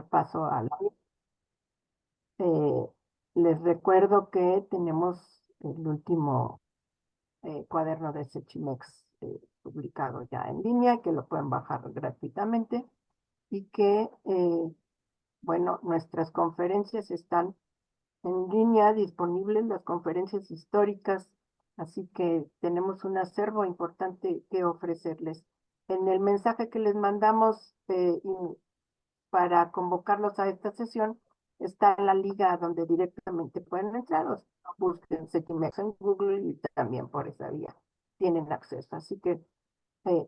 paso a la... les recuerdo que tenemos el último cuaderno de Sechimex publicado ya en línea, que lo pueden bajar gratuitamente y que, bueno, nuestras conferencias están en línea disponibles, las conferencias históricas, así que tenemos un acervo importante que ofrecerles. En el mensaje que les mandamos para convocarlos a esta sesión, está la liga donde directamente pueden entrar, o busquen Sechimex en Google y también por esa vía tienen acceso. Así que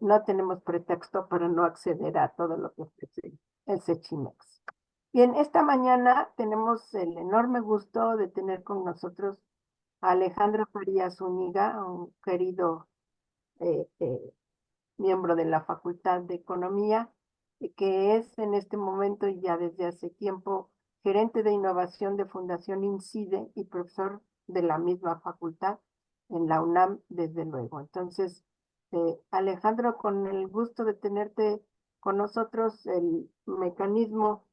no tenemos pretexto para no acceder a todo lo que ofrece el Sechimex. Bien, esta mañana tenemos el enorme gusto de tener con nosotros a Alejandro Farías Zúñiga, un querido eh, eh, miembro de la Facultad de Economía, que es en este momento y ya desde hace tiempo gerente de innovación de Fundación INCIDE y profesor de la misma facultad en la UNAM, desde luego. Entonces, Alejandro, con el gusto de tenerte con nosotros, el mecanismo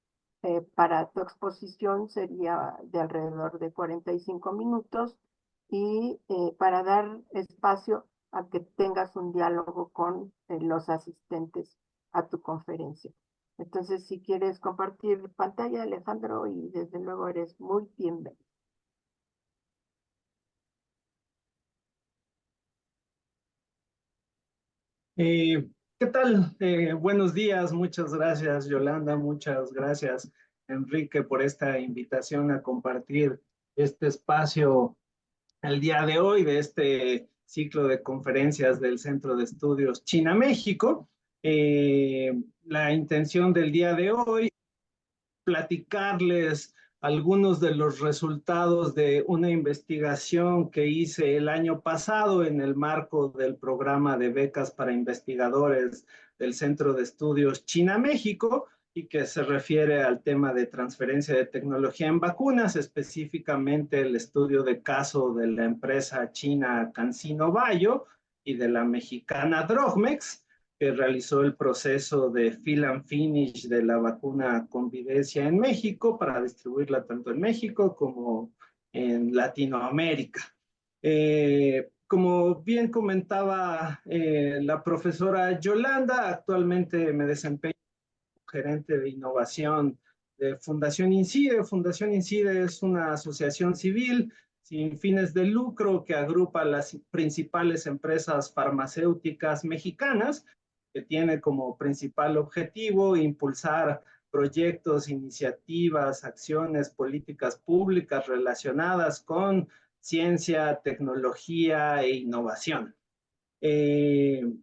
para tu exposición sería de alrededor de 45 minutos y para dar espacio a que tengas un diálogo con los asistentes a tu conferencia. Entonces, si quieres compartir pantalla, Alejandro, y desde luego eres muy bienvenido. ¿Qué tal? Buenos días, muchas gracias Yolanda, muchas gracias Enrique por esta invitación a compartir este espacio el día de hoy de este ciclo de conferencias del Centro de Estudios China-México. La intención del día de hoy platicarles algunos de los resultados de una investigación que hice el año pasado en el marco del programa de becas para investigadores del Centro de Estudios China-México y que se refiere al tema de transferencia de tecnología en vacunas, específicamente el estudio de caso de la empresa china CanSino Bio y de la mexicana Drogmex, que realizó el proceso de fill and finish de la vacuna Convidencia en México para distribuirla tanto en México como en Latinoamérica. Como bien comentaba la profesora Yolanda, actualmente me desempeño como gerente de innovación de Fundación INCIDE. Fundación INCIDE es una asociación civil sin fines de lucro que agrupa las principales empresas farmacéuticas mexicanas, que tiene como principal objetivo impulsar proyectos, iniciativas, acciones, políticas públicas relacionadas con ciencia, tecnología e innovación. El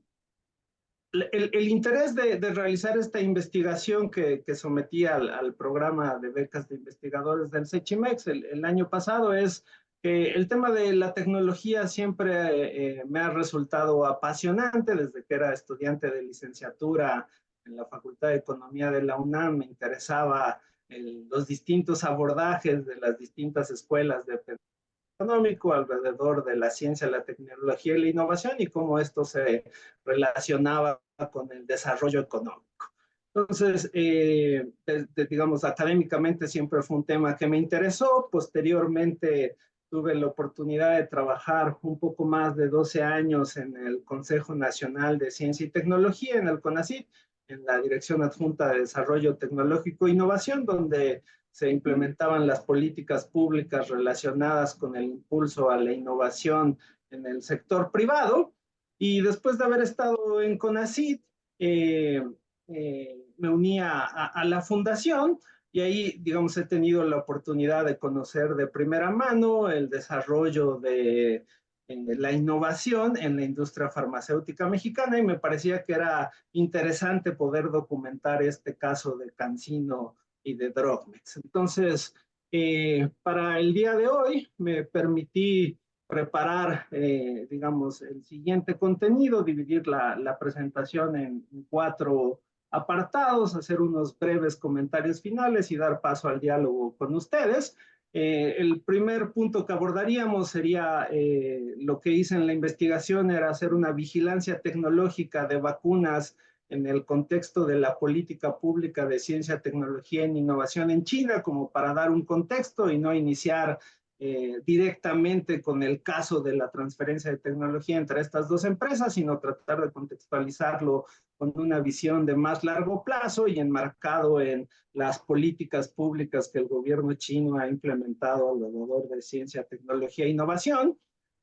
interés de realizar esta investigación que sometí al programa de becas de investigadores del Sechimex el año pasado es que el tema de la tecnología siempre me ha resultado apasionante desde que era estudiante de licenciatura en la Facultad de Economía de la UNAM. Me interesaba los distintos abordajes de las distintas escuelas de económico alrededor de la ciencia, la tecnología y la innovación y cómo esto se relacionaba con el desarrollo económico. Entonces, digamos, académicamente siempre fue un tema que me interesó. Posteriormente tuve la oportunidad de trabajar un poco más de 12 años en el Consejo Nacional de Ciencia y Tecnología, en el CONACYT, en la Dirección Adjunta de Desarrollo Tecnológico e Innovación, donde se implementaban las políticas públicas relacionadas con el impulso a la innovación en el sector privado. Y después de haber estado en CONACYT, me uní a la fundación y ahí, digamos, he tenido la oportunidad de conocer de primera mano el desarrollo de la innovación en la industria farmacéutica mexicana y me parecía que era interesante poder documentar este caso de CanSino y de Drogmex. Entonces, para el día de hoy me permití preparar, digamos, el siguiente contenido, dividir la presentación en 4 apartados, hacer unos breves comentarios finales y dar paso al diálogo con ustedes. El primer punto que abordaríamos sería lo que hice en la investigación, era hacer una vigilancia tecnológica de vacunas en el contexto de la política pública de ciencia, tecnología e innovación en China, como para dar un contexto y no iniciar directamente con el caso de la transferencia de tecnología entre estas dos empresas, sino tratar de contextualizarlo con una visión de más largo plazo y enmarcado en las políticas públicas que el gobierno chino ha implementado alrededor de ciencia, tecnología e innovación.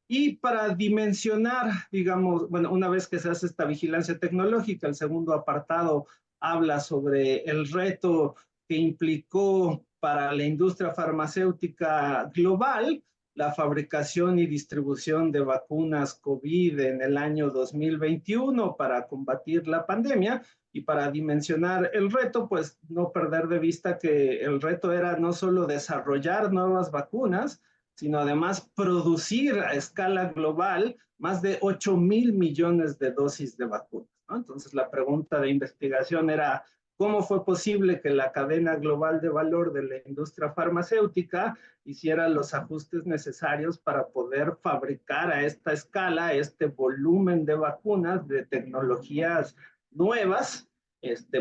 Y para dimensionar, digamos, bueno, una vez que se hace esta vigilancia tecnológica, el segundo apartado habla sobre el reto que implicó para la industria farmacéutica global la fabricación y distribución de vacunas COVID en el año 2021 para combatir la pandemia. Y para dimensionar el reto, pues no perder de vista que el reto era no solo desarrollar nuevas vacunas, sino además producir a escala global más de 8,000 millones de dosis de vacunas, ¿no? Entonces la pregunta de investigación era, ¿cómo fue posible que la cadena global de valor de la industria farmacéutica hiciera los ajustes necesarios para poder fabricar a esta escala este volumen de vacunas de tecnologías nuevas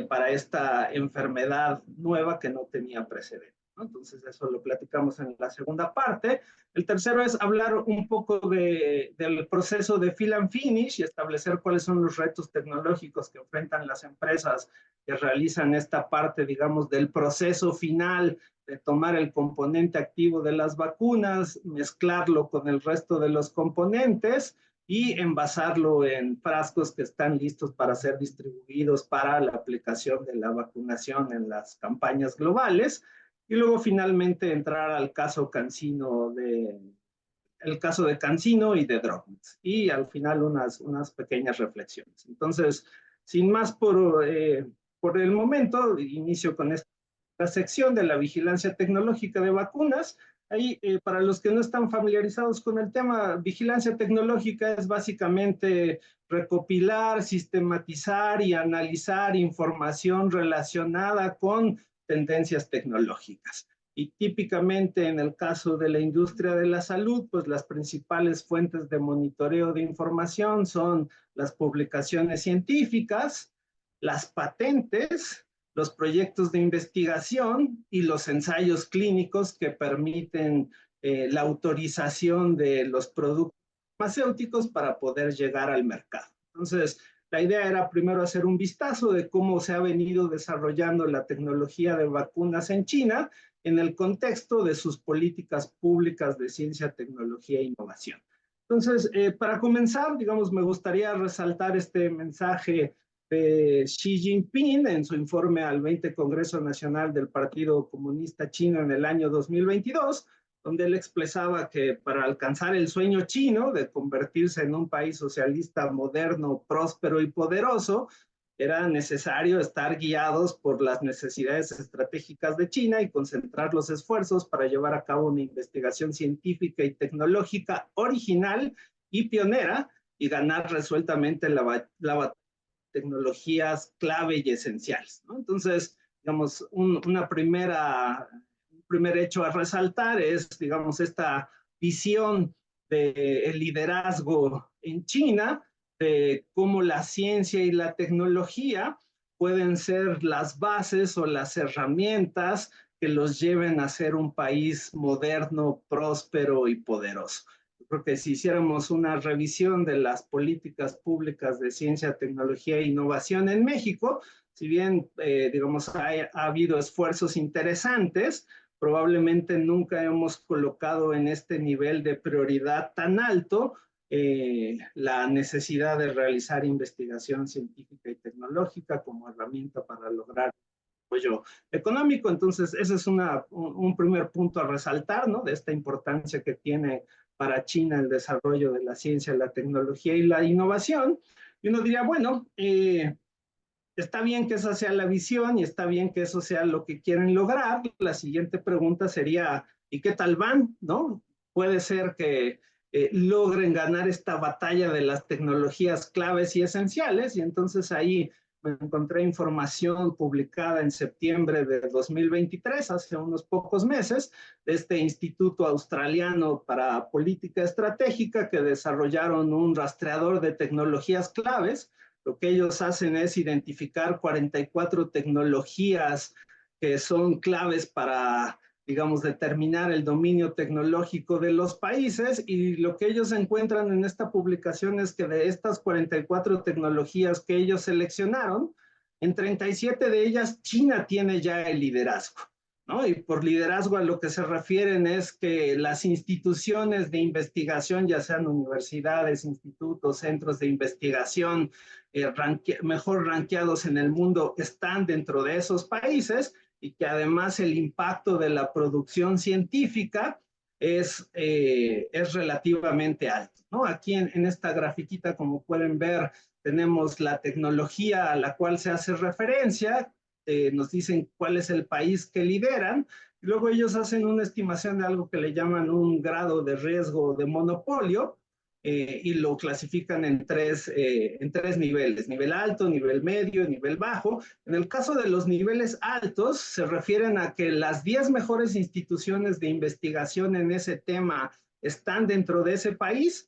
para esta enfermedad nueva que no tenía precedente? Entonces eso lo platicamos en la segunda parte. El tercero es hablar un poco del proceso de fill and finish y establecer cuáles son los retos tecnológicos que enfrentan las empresas que realizan esta parte, digamos, del proceso final de tomar el componente activo de las vacunas, mezclarlo con el resto de los componentes y envasarlo en frascos que están listos para ser distribuidos para la aplicación de la vacunación en las campañas globales. Y luego finalmente entrar al caso CanSino el caso de CanSino y de Droplets. Y al final unas pequeñas reflexiones. Entonces, sin más por el momento, inicio con esta sección de la vigilancia tecnológica de vacunas. Ahí, para los que no están familiarizados con el tema, vigilancia tecnológica es básicamente recopilar, sistematizar y analizar información relacionada con tendencias tecnológicas. Y típicamente en el caso de la industria de la salud, pues las principales fuentes de monitoreo de información son las publicaciones científicas, las patentes, los proyectos de investigación y los ensayos clínicos que permiten la autorización de los productos farmacéuticos para poder llegar al mercado. Entonces, la idea era primero hacer un vistazo de cómo se ha venido desarrollando la tecnología de vacunas en China en el contexto de sus políticas públicas de ciencia, tecnología e innovación. Entonces, para comenzar, digamos, me gustaría resaltar este mensaje de Xi Jinping en su informe al 20 Congreso Nacional del Partido Comunista Chino en el año 2022, donde él expresaba que para alcanzar el sueño chino de convertirse en un país socialista moderno, próspero y poderoso, era necesario estar guiados por las necesidades estratégicas de China y concentrar los esfuerzos para llevar a cabo una investigación científica y tecnológica original y pionera y ganar resueltamente la batalla de tecnologías clave y esenciales, ¿no? Entonces, digamos, un primer hecho a resaltar es, digamos, esta visión del liderazgo en China, de cómo la ciencia y la tecnología pueden ser las bases o las herramientas que los lleven a ser un país moderno, próspero y poderoso. Yo creo que si hiciéramos una revisión de las políticas públicas de ciencia, tecnología e innovación en México, si bien, digamos, ha habido esfuerzos interesantes, probablemente nunca hemos colocado en este nivel de prioridad tan alto la necesidad de realizar investigación científica y tecnológica como herramienta para lograr desarrollo económico. Entonces, ese es un primer punto a resaltar, ¿no? De esta importancia que tiene para China el desarrollo de la ciencia, la tecnología y la innovación. Y uno diría, bueno, está bien que esa sea la visión y está bien que eso sea lo que quieren lograr. La siguiente pregunta sería, ¿y qué tal van? ¿No? Puede ser que logren ganar esta batalla de las tecnologías claves y esenciales, y entonces ahí me encontré información publicada en septiembre de 2023, hace unos pocos meses, de este Instituto Australiano para Política Estratégica, que desarrollaron un rastreador de tecnologías claves lo que ellos hacen es identificar 44 tecnologías que son claves para, digamos, determinar el dominio tecnológico de los países, y lo que ellos encuentran en esta publicación es que de estas 44 tecnologías que ellos seleccionaron, en 37 de ellas China tiene ya el liderazgo, ¿no? Y por liderazgo a lo que se refieren es que las instituciones de investigación, ya sean universidades, institutos, centros de investigación, mejor ranqueados en el mundo, están dentro de esos países, y que además el impacto de la producción científica es relativamente alto, ¿no? Aquí en esta grafiquita, como pueden ver, tenemos la tecnología a la cual se hace referencia, nos dicen cuál es el país que lideran, y luego ellos hacen una estimación de algo que le llaman un grado de riesgo de monopolio, y lo clasifican en tres niveles: nivel alto, nivel medio, nivel bajo. En el caso de los niveles altos, se refieren a que las 10 mejores instituciones de investigación en ese tema están dentro de ese país,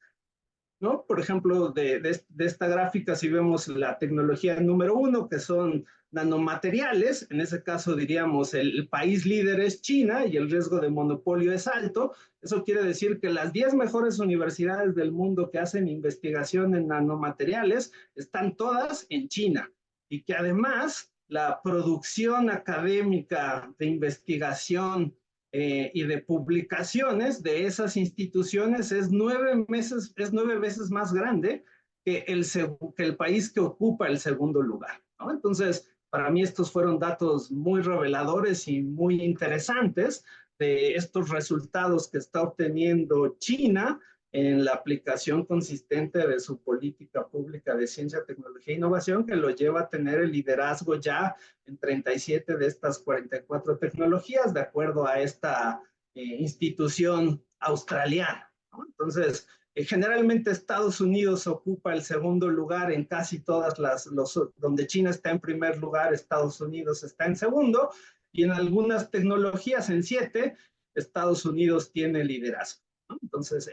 ¿no? Por ejemplo, de esta gráfica, si vemos la tecnología número 1, que son nanomateriales, en ese caso diríamos el país líder es China y el riesgo de monopolio es alto. Eso quiere decir que las 10 mejores universidades del mundo que hacen investigación en nanomateriales están todas en China, y que además la producción académica de investigación y de publicaciones de esas instituciones es 9 veces más grande que el país que ocupa el segundo lugar, ¿no? Entonces, para mí estos fueron datos muy reveladores y muy interesantes de estos resultados que está obteniendo China en la aplicación consistente de su política pública de ciencia, tecnología e innovación, que lo lleva a tener el liderazgo ya en 37 de estas 44 tecnologías, de acuerdo a esta institución australiana, ¿no? Entonces, generalmente Estados Unidos ocupa el segundo lugar en casi todas donde China está en primer lugar, Estados Unidos está en segundo, y en algunas tecnologías, en 7, Estados Unidos tiene liderazgo, ¿no? Entonces,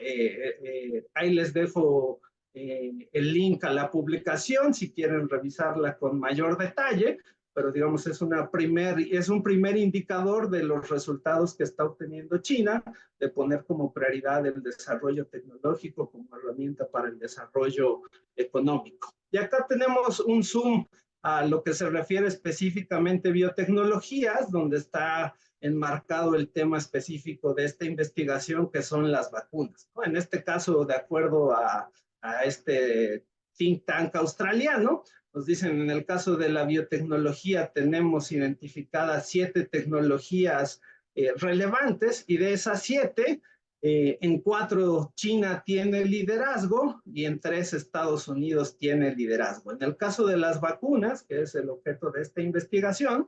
ahí les dejo el link a la publicación si quieren revisarla con mayor detalle, pero digamos es un primer indicador de los resultados que está obteniendo China, de poner como prioridad el desarrollo tecnológico como herramienta para el desarrollo económico. Y acá tenemos un zoom a lo que se refiere específicamente a biotecnologías, donde está enmarcado el tema específico de esta investigación, que son las vacunas, ¿no? En este caso, de acuerdo a este think tank australiano, nos dicen, en el caso de la biotecnología tenemos identificadas 7 tecnologías relevantes, y de esas 7, en 4 China tiene liderazgo y en 3 Estados Unidos tiene liderazgo. En el caso de las vacunas, que es el objeto de esta investigación,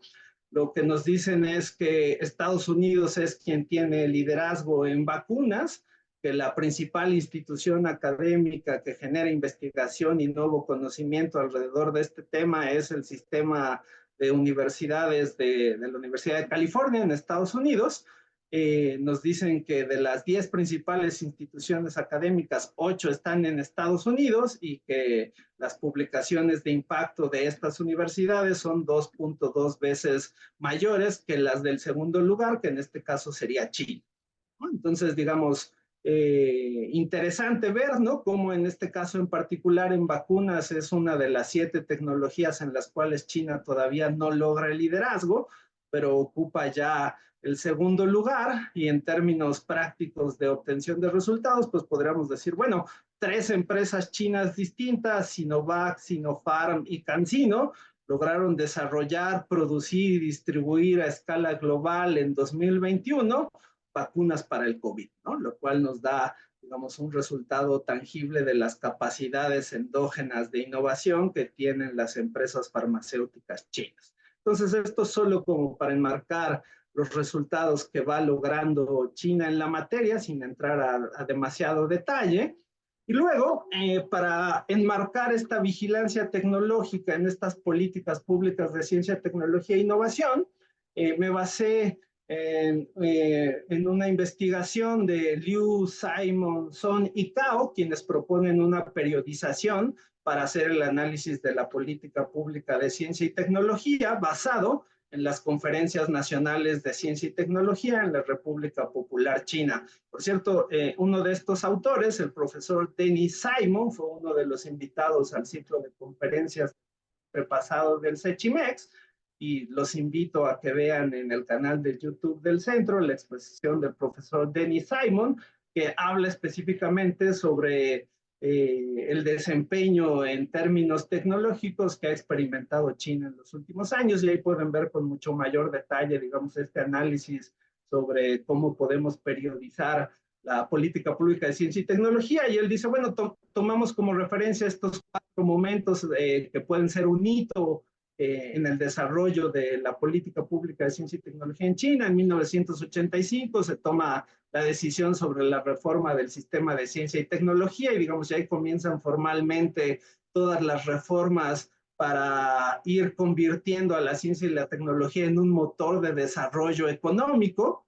lo que nos dicen es que Estados Unidos es quien tiene liderazgo en vacunas, que la principal institución académica que genera investigación y nuevo conocimiento alrededor de este tema es el sistema de universidades de la Universidad de California en Estados Unidos. Nos dicen que de las 10 principales instituciones académicas, 8 están en Estados Unidos, y que las publicaciones de impacto de estas universidades son 2.2 veces mayores que las del segundo lugar, que en este caso sería Chile, ¿no? Entonces, digamos, interesante ver, ¿no?, cómo en este caso en particular en vacunas es una de las 7 tecnologías en las cuales China todavía no logra el liderazgo, pero ocupa ya el segundo lugar, y en términos prácticos de obtención de resultados, pues podríamos decir, bueno, 3 empresas chinas distintas, Sinovac, Sinopharm y CanSino, lograron desarrollar, producir y distribuir a escala global en 2021 vacunas para el COVID, ¿no? Lo cual nos da, digamos, un resultado tangible de las capacidades endógenas de innovación que tienen las empresas farmacéuticas chinas. Entonces, esto solo como para enmarcar los resultados que va logrando China en la materia, sin entrar a demasiado detalle. Y luego, para enmarcar esta vigilancia tecnológica en estas políticas públicas de ciencia, tecnología e innovación, me basé en una investigación de Liu, Simon, Son y Cao, quienes proponen una periodización para hacer el análisis de la política pública de ciencia y tecnología basado en las conferencias nacionales de ciencia y tecnología en la República Popular China. Por cierto, uno de estos autores, el profesor Denis Simon, fue uno de los invitados al ciclo de conferencias repasado del CECHIMEX, y los invito a que vean en el canal de YouTube del centro la exposición del profesor Denis Simon, que habla específicamente sobre el desempeño en términos tecnológicos que ha experimentado China en los últimos años, y ahí pueden ver con mucho mayor detalle, digamos, este análisis sobre cómo podemos periodizar la política pública de ciencia y tecnología. Y él dice, bueno, tomamos como referencia estos 4 momentos que pueden ser un hito en el desarrollo de la política pública de ciencia y tecnología en China. En 1985 se toma la decisión sobre la reforma del sistema de ciencia y tecnología, y digamos, ya ahí comienzan formalmente todas las reformas para ir convirtiendo a la ciencia y la tecnología en un motor de desarrollo económico.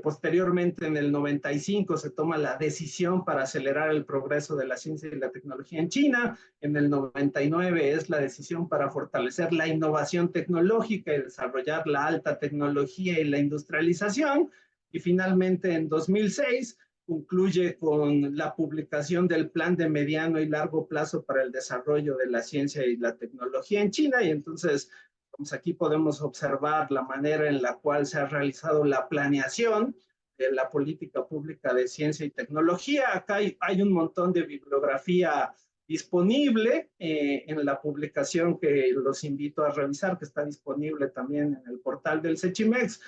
Posteriormente, en el 95, se toma la decisión para acelerar el progreso de la ciencia y la tecnología en China. En el 99 es la decisión para fortalecer la innovación tecnológica y desarrollar la alta tecnología y la industrialización. Y finalmente, en 2006, concluye con la publicación del Plan de Mediano y Largo Plazo para el Desarrollo de la Ciencia y la Tecnología en China. Y entonces, pues aquí podemos observar la manera en la cual se ha realizado la planeación de la política pública de ciencia y tecnología. Acá hay un montón de bibliografía disponible en la publicación que los invito a revisar, que está disponible también en el portal del CECHIMEX.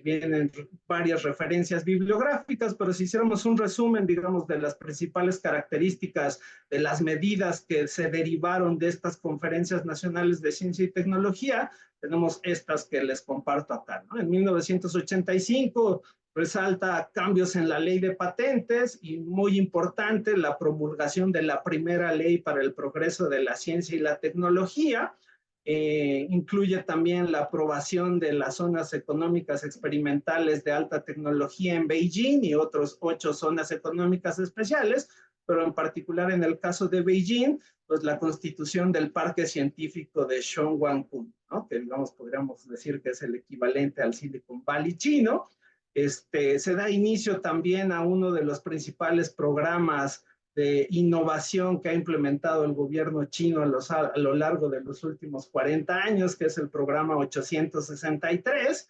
Vienen varias referencias bibliográficas, pero si hiciéramos un resumen, digamos, de las principales características de las medidas que se derivaron de estas conferencias nacionales de ciencia y tecnología, tenemos estas que les comparto acá, ¿no? En 1985 resalta cambios en la ley de patentes y, muy importante, la promulgación de la primera ley para el progreso de la ciencia y la tecnología. Incluye también la aprobación de las zonas económicas experimentales de alta tecnología en Beijing y otros 8 zonas económicas especiales, pero en particular en el caso de Beijing, pues la constitución del Parque Científico de Zhongguancun, ¿no? Que digamos podríamos decir que es el equivalente al Silicon Valley chino. Se da inicio también a uno de los principales programas de innovación que ha implementado el gobierno chino a lo largo de los últimos 40 años, que es el programa 863.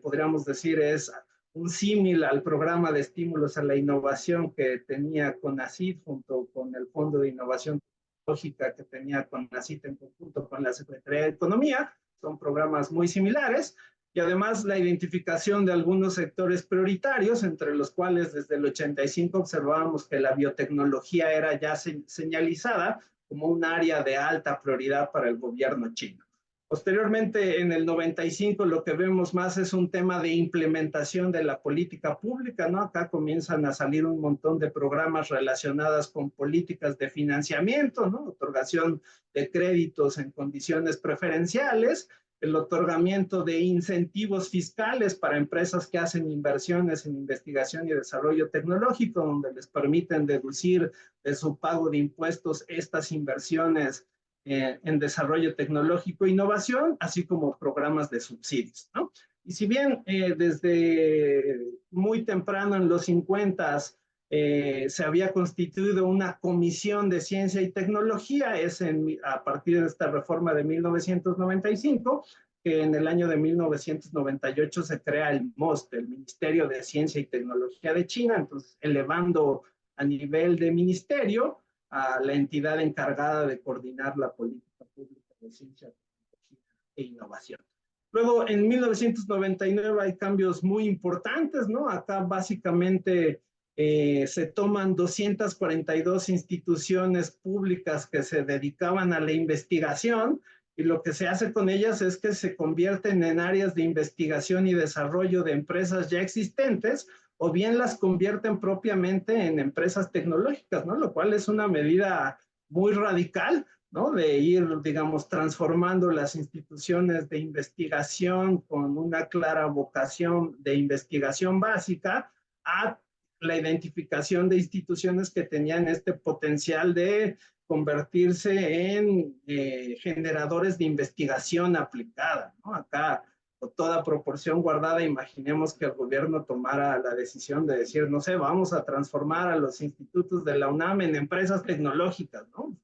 Podríamos decir es un símil al programa de estímulos a la innovación que tenía CONACYT junto con el Fondo de Innovación Tecnológica que tenía CONACYT en conjunto con la Secretaría de Economía. Son programas muy similares. Y además la identificación de algunos sectores prioritarios, entre los cuales desde el 85 observábamos que la biotecnología era ya señalizada como un área de alta prioridad para el gobierno chino. Posteriormente, en el 95, lo que vemos más es un tema de implementación de la política pública, ¿no? Acá comienzan a salir un montón de programas relacionados con políticas de financiamiento, ¿no? Otorgación de créditos en condiciones preferenciales, el otorgamiento de incentivos fiscales para empresas que hacen inversiones en investigación y desarrollo tecnológico, donde les permiten deducir de su pago de impuestos estas inversiones en desarrollo tecnológico e innovación, así como programas de subsidios, ¿no? Y si bien desde muy temprano en los 50s se había constituido una comisión de ciencia y tecnología, a partir de esta reforma de 1995, que en el año de 1998 se crea el MOST, el Ministerio de Ciencia y Tecnología de China, entonces elevando a nivel de ministerio a la entidad encargada de coordinar la política pública de ciencia, tecnología e innovación. Luego, en 1999 hay cambios muy importantes, ¿no? Acá básicamente se toman 242 instituciones públicas que se dedicaban a la investigación, y lo que se hace con ellas es que se convierten en áreas de investigación y desarrollo de empresas ya existentes, o bien las convierten propiamente en empresas tecnológicas, ¿no? Lo cual es una medida muy radical, ¿no? De ir, digamos, transformando las instituciones de investigación con una clara vocación de investigación básica a la identificación de instituciones que tenían este potencial de convertirse en generadores de investigación aplicada, ¿no? Acá, con toda proporción guardada, imaginemos que el gobierno tomara la decisión de decir, no sé, vamos a transformar a los institutos de la UNAM en empresas tecnológicas, ¿no?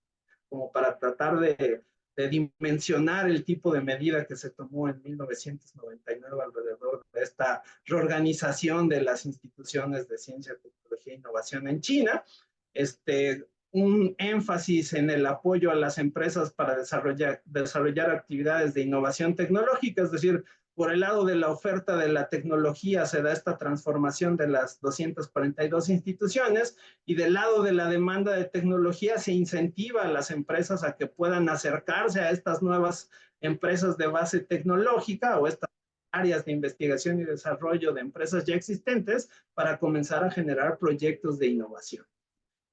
Como para tratar de dimensionar el tipo de medida que se tomó en 1999 alrededor de esta reorganización de las instituciones de ciencia, tecnología e innovación en China. Un énfasis en el apoyo a las empresas para desarrollar actividades de innovación tecnológica, es decir, por el lado de la oferta de la tecnología se da esta transformación de las 242 instituciones y del lado de la demanda de tecnología se incentiva a las empresas a que puedan acercarse a estas nuevas empresas de base tecnológica o estas áreas de investigación y desarrollo de empresas ya existentes para comenzar a generar proyectos de innovación.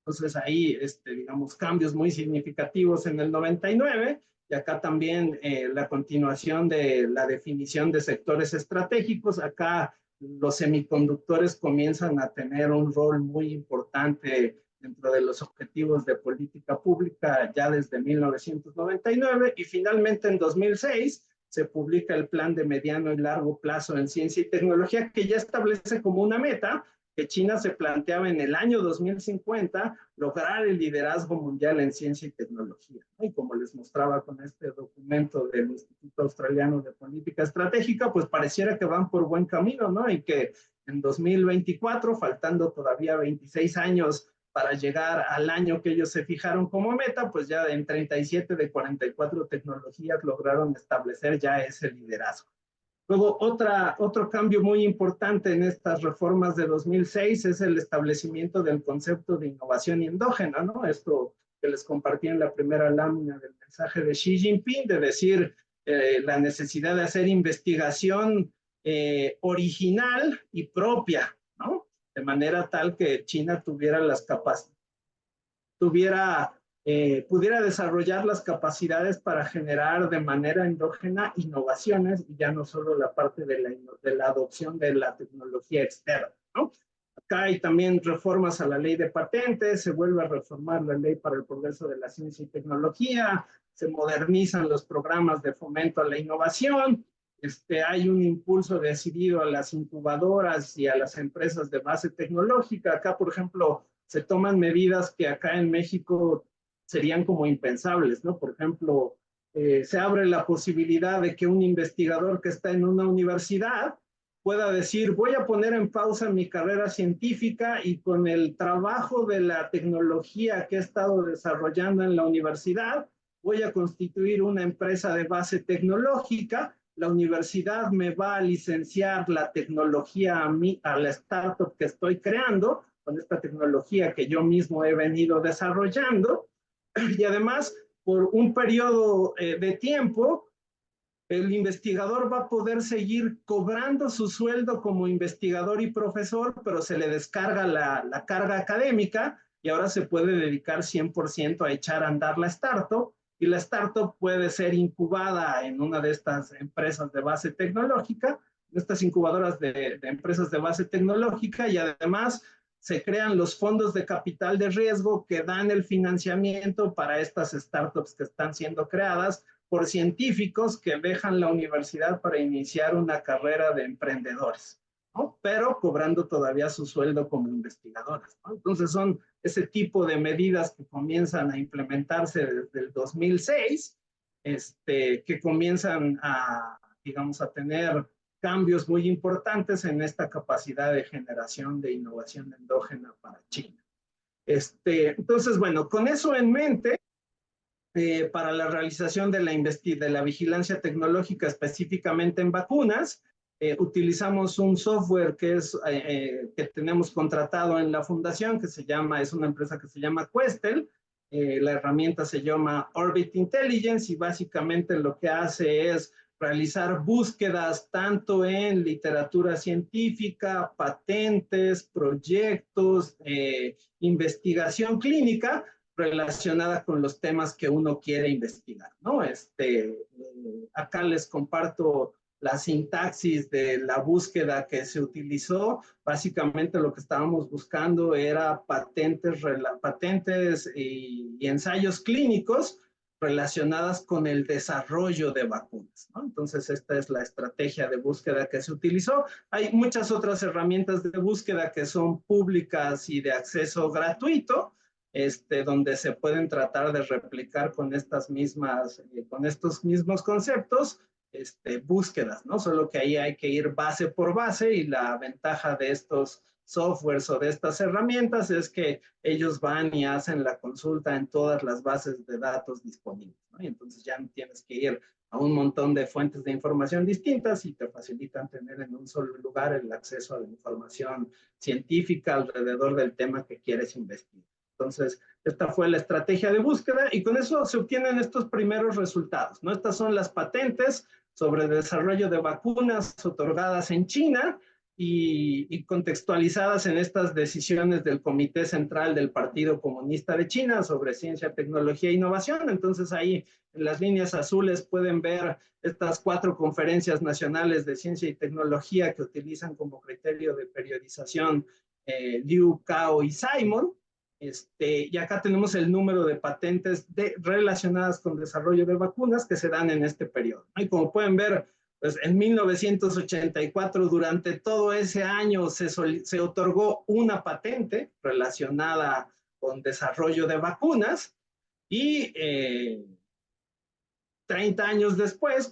Entonces ahí, digamos, cambios muy significativos en el 99 y acá también la continuación de la definición de sectores estratégicos. Acá los semiconductores comienzan a tener un rol muy importante dentro de los objetivos de política pública ya desde 1999 y finalmente en 2006 se publica el Plan de Mediano y Largo Plazo en Ciencia y Tecnología que ya establece como una meta que China se planteaba en el año 2050 lograr el liderazgo mundial en ciencia y tecnología, ¿no? Y como les mostraba con este documento del Instituto Australiano de Política Estratégica, pues pareciera que van por buen camino, ¿no? Y que en 2024, faltando todavía 26 años para llegar al año que ellos se fijaron como meta, pues ya en 37 de 44 tecnologías lograron establecer ya ese liderazgo. Luego, otro cambio muy importante en estas reformas de 2006 es el establecimiento del concepto de innovación endógena, ¿no? Esto que les compartí en la primera lámina del mensaje de Xi Jinping, de decir la necesidad de hacer investigación original y propia, ¿no? De manera tal que China tuviera las capacidades, pudiera desarrollar las capacidades para generar de manera endógena innovaciones y ya no solo la parte de la adopción de la tecnología externa, ¿no? Acá hay también reformas a la ley de patentes, se vuelve a reformar la ley para el progreso de la ciencia y tecnología, se modernizan los programas de fomento a la innovación, hay un impulso decidido a las incubadoras y a las empresas de base tecnológica. Acá, por ejemplo, se toman medidas que acá en México serían como impensables, ¿no? Por ejemplo, se abre la posibilidad de que un investigador que está en una universidad pueda decir, voy a poner en pausa mi carrera científica y con el trabajo de la tecnología que he estado desarrollando en la universidad, voy a constituir una empresa de base tecnológica, la universidad me va a licenciar la tecnología a la startup que estoy creando, con esta tecnología que yo mismo he venido desarrollando, y además, por un periodo de tiempo, el investigador va a poder seguir cobrando su sueldo como investigador y profesor, pero se le descarga la carga académica y ahora se puede dedicar 100% a echar a andar la startup y la startup puede ser incubada en una de estas empresas de base tecnológica, estas incubadoras de empresas de base tecnológica y además se crean los fondos de capital de riesgo que dan el financiamiento para estas startups que están siendo creadas por científicos que dejan la universidad para iniciar una carrera de emprendedores, ¿no? Pero cobrando todavía su sueldo como investigadores, ¿no? Entonces son ese tipo de medidas que comienzan a implementarse desde el 2006, que comienzan a, digamos, a tener cambios muy importantes en esta capacidad de generación de innovación endógena para China. Entonces, bueno, con eso en mente, para la realización de la vigilancia tecnológica específicamente en vacunas, utilizamos un software que tenemos contratado en la fundación, es una empresa que se llama Questel. La herramienta se llama Orbit Intelligence y básicamente lo que hace es realizar búsquedas tanto en literatura científica, patentes, proyectos, investigación clínica, relacionada con los temas que uno quiere investigar, ¿no? Acá les comparto la sintaxis de la búsqueda que se utilizó. Básicamente lo que estábamos buscando era patentes y ensayos clínicos relacionadas con el desarrollo de vacunas, ¿no? Entonces, esta es la estrategia de búsqueda que se utilizó. Hay muchas otras herramientas de búsqueda que son públicas y de acceso gratuito, donde se pueden tratar de replicar con estas mismas, con estos mismos conceptos, búsquedas, ¿no? Solo que ahí hay que ir base por base, y la ventaja de estos softwares o de estas herramientas es que ellos van y hacen la consulta en todas las bases de datos disponibles, ¿no? Y entonces ya no tienes que ir a un montón de fuentes de información distintas, y te facilitan tener en un solo lugar el acceso a la información científica alrededor del tema que quieres investigar. Entonces, esta fue la estrategia de búsqueda, y con eso se obtienen estos primeros resultados, ¿no? Estas son las patentes sobre desarrollo de vacunas otorgadas en China y contextualizadas en estas decisiones del Comité Central del Partido Comunista de China sobre ciencia, tecnología e innovación. Entonces, ahí en las líneas azules pueden ver estas 4 conferencias nacionales de ciencia y tecnología que utilizan como criterio de periodización Liu, Cao y Simon. Y acá tenemos el número de patentes relacionadas con desarrollo de vacunas que se dan en este periodo. Y como pueden ver, pues en 1984, durante todo ese año, se otorgó una patente relacionada con desarrollo de vacunas, y 30 años después,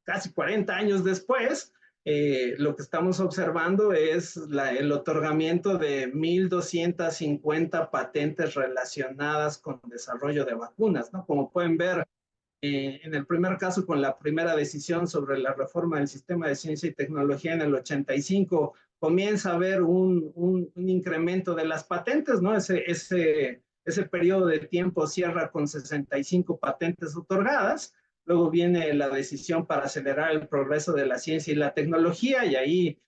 casi 40 años después, lo que estamos observando es el otorgamiento de 1,250 patentes relacionadas con desarrollo de vacunas, ¿no? Como pueden ver, en el primer caso, con la primera decisión sobre la reforma del sistema de ciencia y tecnología en el 85, comienza a haber un incremento de las patentes, ¿no? Ese periodo de tiempo cierra con 65 patentes otorgadas. Luego viene la decisión para acelerar el progreso de la ciencia y la tecnología, y ahí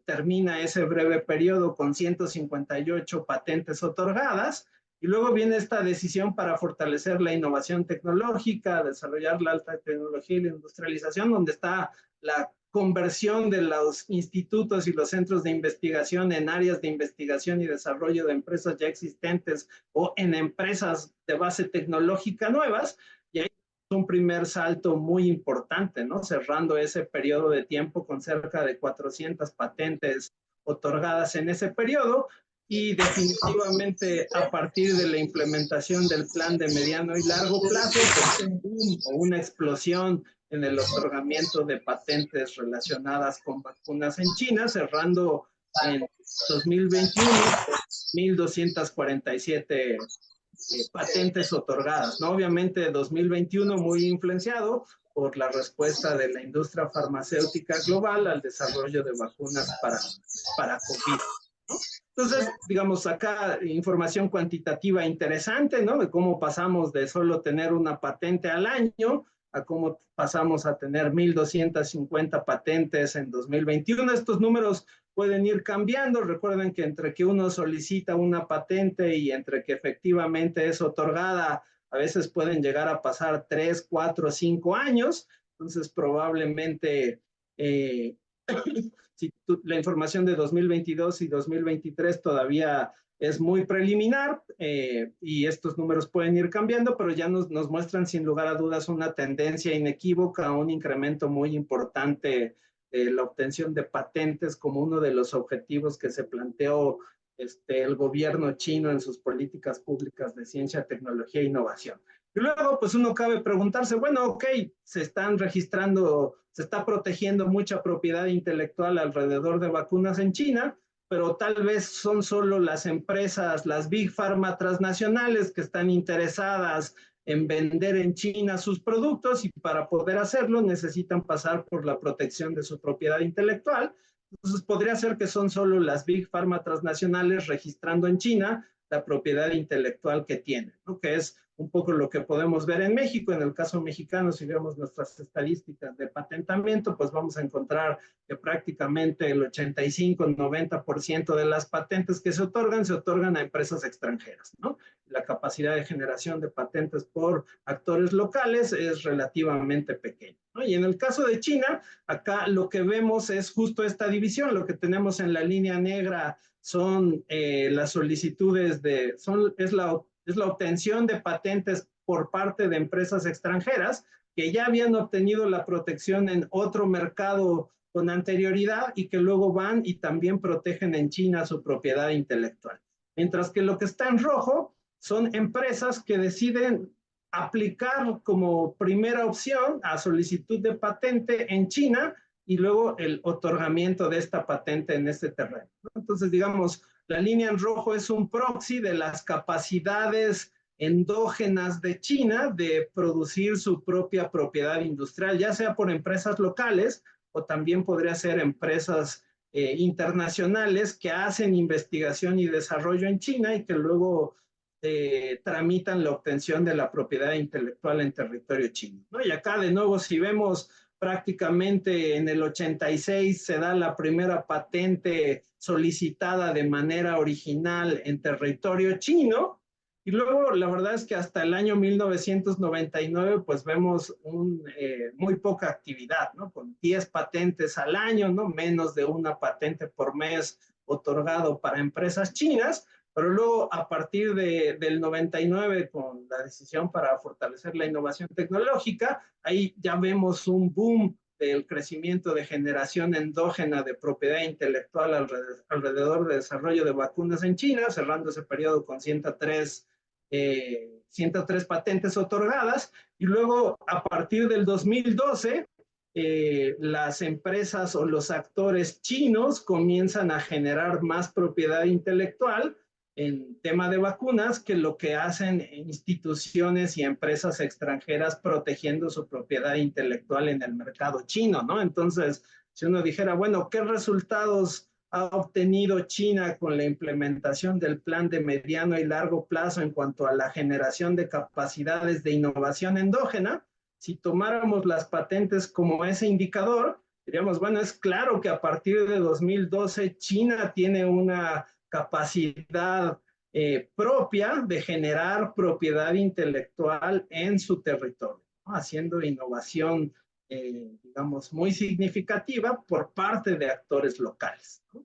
termina ese breve periodo con 158 patentes otorgadas. Y luego viene esta decisión para fortalecer la innovación tecnológica, desarrollar la alta tecnología y la industrialización, donde está la conversión de los institutos y los centros de investigación en áreas de investigación y desarrollo de empresas ya existentes o en empresas de base tecnológica nuevas. Y ahí es un primer salto muy importante, ¿no? Cerrando ese periodo de tiempo con cerca de 400 patentes otorgadas en ese periodo. Y definitivamente, a partir de la implementación del plan de mediano y largo plazo, pues un boom o una explosión en el otorgamiento de patentes relacionadas con vacunas en China, cerrando en 2021 1,247 patentes otorgadas, ¿no? Obviamente 2021 muy influenciado por la respuesta de la industria farmacéutica global al desarrollo de vacunas para COVID, ¿no? Entonces, digamos, acá información cuantitativa interesante, ¿no? De cómo pasamos de solo tener una patente al año a cómo pasamos a tener 1,250 patentes en 2021. Estos números pueden ir cambiando. Recuerden que entre que uno solicita una patente y entre que efectivamente es otorgada, a veces pueden llegar a pasar 3, 4, 5 años. Entonces, probablemente si la información de 2022 y 2023 todavía es muy preliminar, y estos números pueden ir cambiando, pero ya nos muestran sin lugar a dudas una tendencia inequívoca, un incremento muy importante de la obtención de patentes como uno de los objetivos que se planteó el gobierno chino en sus políticas públicas de ciencia, tecnología e innovación. Y luego, pues uno cabe preguntarse, bueno, ok, se están registrando, se está protegiendo mucha propiedad intelectual alrededor de vacunas en China, pero tal vez son solo las empresas, las Big Pharma transnacionales que están interesadas en vender en China sus productos, y para poder hacerlo necesitan pasar por la protección de su propiedad intelectual. Entonces podría ser que son solo las Big Pharma transnacionales registrando en China la propiedad intelectual que tienen, ¿no? Que es un poco lo que podemos ver en México. En el caso mexicano, si vemos nuestras estadísticas de patentamiento, pues vamos a encontrar que prácticamente el 85-90% de las patentes que se otorgan a empresas extranjeras, ¿no? La capacidad de generación de patentes por actores locales es relativamente pequeña, ¿no? Y en el caso de China, acá lo que vemos es justo esta división. Lo que tenemos en la línea negra son las solicitudes es la obtención de patentes por parte de empresas extranjeras que ya habían obtenido la protección en otro mercado con anterioridad y que luego van y también protegen en China su propiedad intelectual. Mientras que lo que está en rojo son empresas que deciden aplicar como primera opción a solicitud de patente en China y luego el otorgamiento de esta patente en este terreno. Entonces, digamos, la línea en rojo es un proxy de las capacidades endógenas de China de producir su propia propiedad industrial, ya sea por empresas locales o también podría ser empresas internacionales que hacen investigación y desarrollo en China y que luego tramitan la obtención de la propiedad intelectual en territorio chino, ¿no? Y acá de nuevo, si vemos prácticamente en el 86 se da la primera patente solicitada de manera original en territorio chino, y luego la verdad es que hasta el año 1999 pues vemos muy poca actividad, ¿no? Con 10 patentes al año, ¿no? Menos de una patente por mes otorgado para empresas chinas, pero luego a partir del 99 con la decisión para fortalecer la innovación tecnológica, ahí ya vemos un boom del crecimiento de generación endógena de propiedad intelectual alrededor del desarrollo de vacunas en China, cerrando ese periodo con 103 patentes otorgadas, y luego a partir del 2012 las empresas o los actores chinos comienzan a generar más propiedad intelectual en tema de vacunas que lo que hacen instituciones y empresas extranjeras protegiendo su propiedad intelectual en el mercado chino, ¿no? Entonces, si uno dijera, bueno, ¿qué resultados ha obtenido China con la implementación del plan de mediano y largo plazo en cuanto a la generación de capacidades de innovación endógena? Si tomáramos las patentes como ese indicador, diríamos, bueno, es claro que a partir de 2012 China tiene una capacidad propia de generar propiedad intelectual en su territorio, ¿no? Haciendo innovación, digamos, muy significativa por parte de actores locales, ¿no?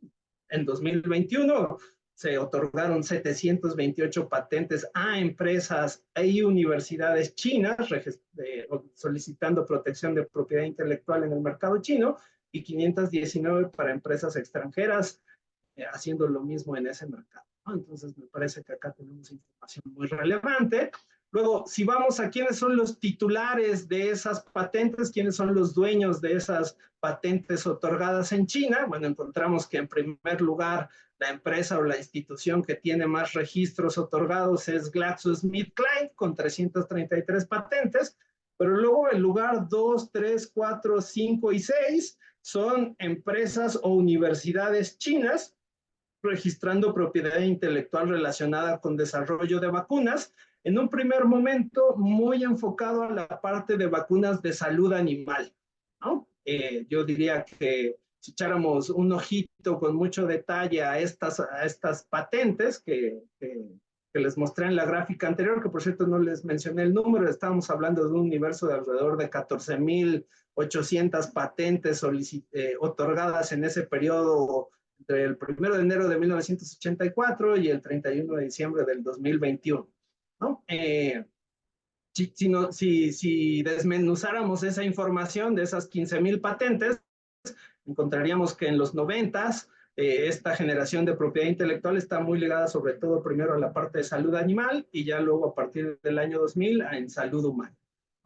En 2021 se otorgaron 728 patentes a empresas y universidades chinas solicitando protección de propiedad intelectual en el mercado chino y 519 para empresas extranjeras haciendo lo mismo en ese mercado, ¿no? Entonces me parece que acá tenemos información muy relevante. Luego, si vamos a quiénes son los titulares de esas patentes, quiénes son los dueños de esas patentes otorgadas en China, bueno, encontramos que en primer lugar la empresa o la institución que tiene más registros otorgados es GlaxoSmithKline con 333 patentes, pero luego el lugar 2, 3, 4, 5 y 6 son empresas o universidades chinas registrando propiedad intelectual relacionada con desarrollo de vacunas, en un primer momento muy enfocado a la parte de vacunas de salud animal, ¿no? Yo diría que si echáramos un ojito con mucho detalle a estas patentes que les mostré en la gráfica anterior, que por cierto no les mencioné el número, estábamos hablando de un universo de alrededor de 14,800 patentes otorgadas en ese periodo entre el 1 de enero de 1984 y el 31 de diciembre del 2021, ¿no? Si desmenuzáramos esa información de esas 15,000 patentes, encontraríamos que en los 90s esta generación de propiedad intelectual está muy ligada sobre todo primero a la parte de salud animal y ya luego a partir del año 2000 en salud humana,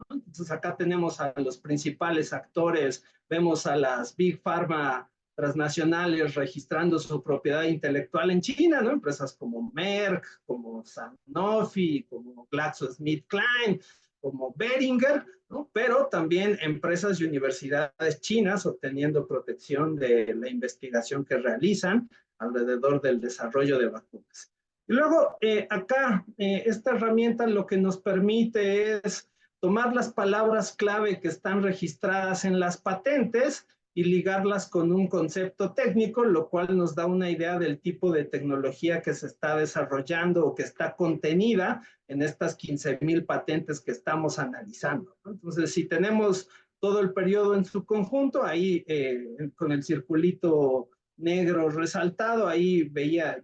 ¿no? Entonces acá tenemos a los principales actores, vemos a las Big Pharma transnacionales registrando su propiedad intelectual en China, ¿no? Empresas como Merck, como Sanofi, como GlaxoSmithKline, como Boehringer, ¿no? Pero también empresas y universidades chinas obteniendo protección de la investigación que realizan alrededor del desarrollo de vacunas. Y luego, acá, esta herramienta lo que nos permite es tomar las palabras clave que están registradas en las patentes y ligarlas con un concepto técnico, lo cual nos da una idea del tipo de tecnología que se está desarrollando o que está contenida en estas 15,000 patentes que estamos analizando, ¿no? Entonces, si tenemos todo el periodo en su conjunto, ahí con el circulito negro resaltado, ahí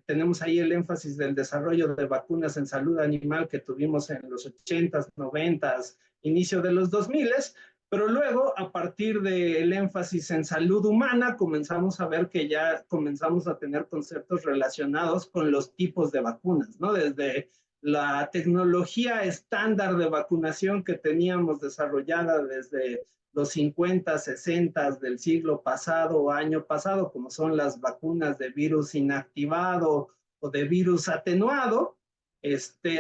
tenemos ahí el énfasis del desarrollo de vacunas en salud animal que tuvimos en los 80s, 90s, inicio de los 2000s, pero luego a partir del énfasis en salud humana comenzamos a ver que ya comenzamos a tener conceptos relacionados con los tipos de vacunas, ¿no? Desde la tecnología estándar de vacunación que teníamos desarrollada desde los 50, 60 del siglo pasado o año pasado, como son las vacunas de virus inactivado o de virus atenuado,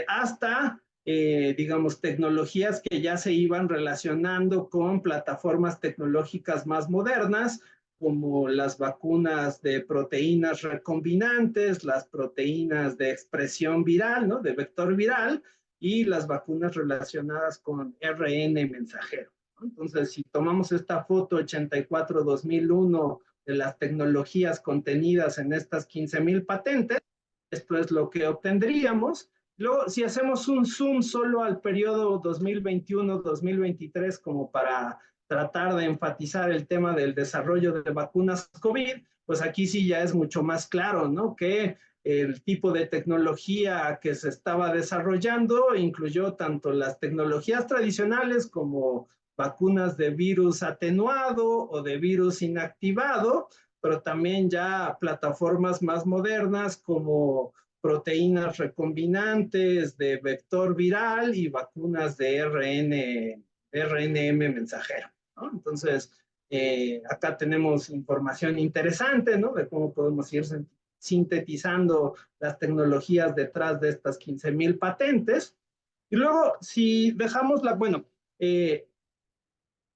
hasta, digamos, tecnologías que ya se iban relacionando con plataformas tecnológicas más modernas, como las vacunas de proteínas recombinantes, las proteínas de expresión viral, ¿no? De vector viral, y las vacunas relacionadas con RN mensajero. Entonces, si tomamos esta foto 84-2001 de las tecnologías contenidas en estas 15,000 patentes, esto es lo que obtendríamos. Luego, si hacemos un zoom solo al periodo 2021-2023 como para tratar de enfatizar el tema del desarrollo de vacunas COVID, pues aquí sí ya es mucho más claro, ¿no? Que el tipo de tecnología que se estaba desarrollando incluyó tanto las tecnologías tradicionales como vacunas de virus atenuado o de virus inactivado, pero también ya plataformas más modernas como proteínas recombinantes de vector viral y vacunas de RNM mensajero, ¿no? Entonces, acá tenemos información interesante, ¿no? De cómo podemos ir sintetizando las tecnologías detrás de estas 15,000 patentes. Y luego, si dejamos bueno,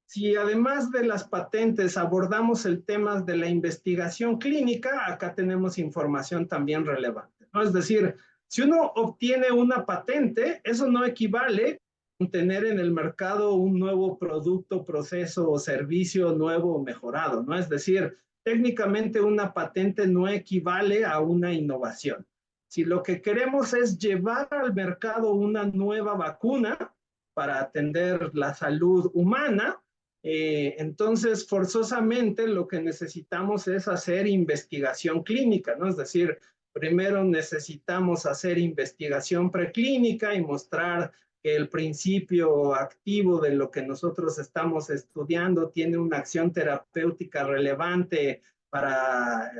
si además de las patentes abordamos el tema de la investigación clínica, acá tenemos información también relevante, ¿no? Es decir, si uno obtiene una patente, eso no equivale a tener en el mercado un nuevo producto, proceso o servicio nuevo o mejorado, ¿no? Es decir, técnicamente una patente no equivale a una innovación. Si lo que queremos es llevar al mercado una nueva vacuna para atender la salud humana, entonces, forzosamente lo que necesitamos es hacer investigación clínica, ¿no? Es decir, primero necesitamos hacer investigación preclínica y mostrar que el principio activo de lo que nosotros estamos estudiando tiene una acción terapéutica relevante para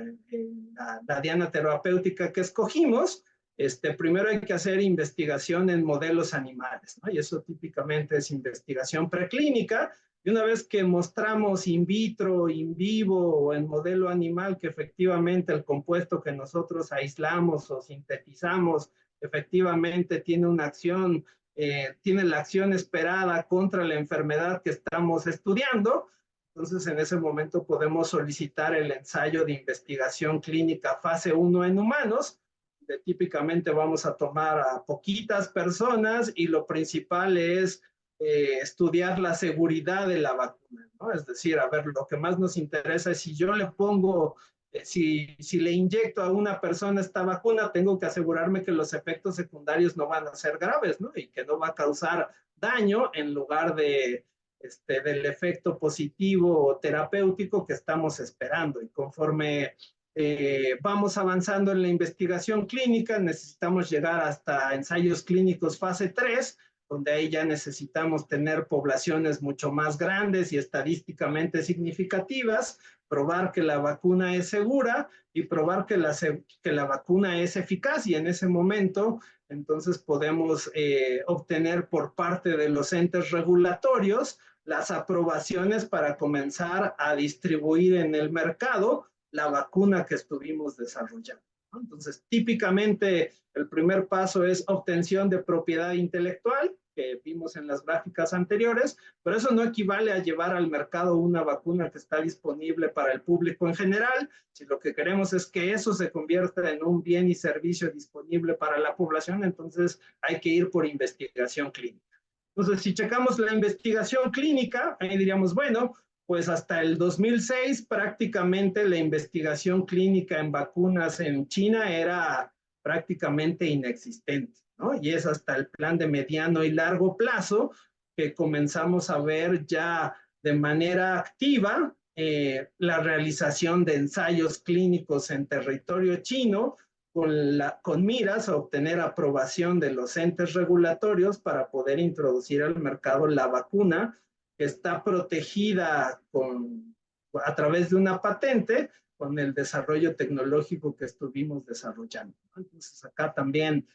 la diana terapéutica que escogimos. Primero hay que hacer investigación en modelos animales, ¿no? Y eso típicamente es investigación preclínica. Y una vez que mostramos in vitro, in vivo o en modelo animal que efectivamente el compuesto que nosotros aislamos o sintetizamos efectivamente tiene una acción, tiene la acción esperada contra la enfermedad que estamos estudiando, entonces en ese momento podemos solicitar el ensayo de investigación clínica fase 1 en humanos. Típicamente vamos a tomar a poquitas personas y lo principal es estudiar la seguridad de la vacuna, ¿no? Es decir, a ver, lo que más nos interesa es si yo le pongo, si le inyecto a una persona esta vacuna, tengo que asegurarme que los efectos secundarios no van a ser graves, ¿no? Y que no va a causar daño en lugar del efecto positivo o terapéutico que estamos esperando. Y conforme vamos avanzando en la investigación clínica, necesitamos llegar hasta ensayos clínicos fase 3, donde ahí ya necesitamos tener poblaciones mucho más grandes y estadísticamente significativas, probar que la vacuna es segura y probar que la vacuna es eficaz, y en ese momento entonces podemos obtener por parte de los entes regulatorios las aprobaciones para comenzar a distribuir en el mercado la vacuna que estuvimos desarrollando, ¿no? Entonces, típicamente el primer paso es obtención de propiedad intelectual. que vimos en las gráficas anteriores, pero eso no equivale a llevar al mercado una vacuna que está disponible para el público en general. Si lo que queremos es que eso se convierta en un bien y servicio disponible para la población, entonces hay que ir por investigación clínica. Entonces, si checamos la investigación clínica, ahí diríamos, bueno, pues hasta el 2006 prácticamente la investigación clínica en vacunas en China era prácticamente inexistente, ¿no? Y es hasta el plan de mediano y largo plazo que comenzamos a ver ya de manera activa la realización de ensayos clínicos en territorio chino con miras a obtener aprobación de los entes regulatorios para poder introducir al mercado la vacuna que está protegida a través de una patente con el desarrollo tecnológico que estuvimos desarrollando. Entonces acá también,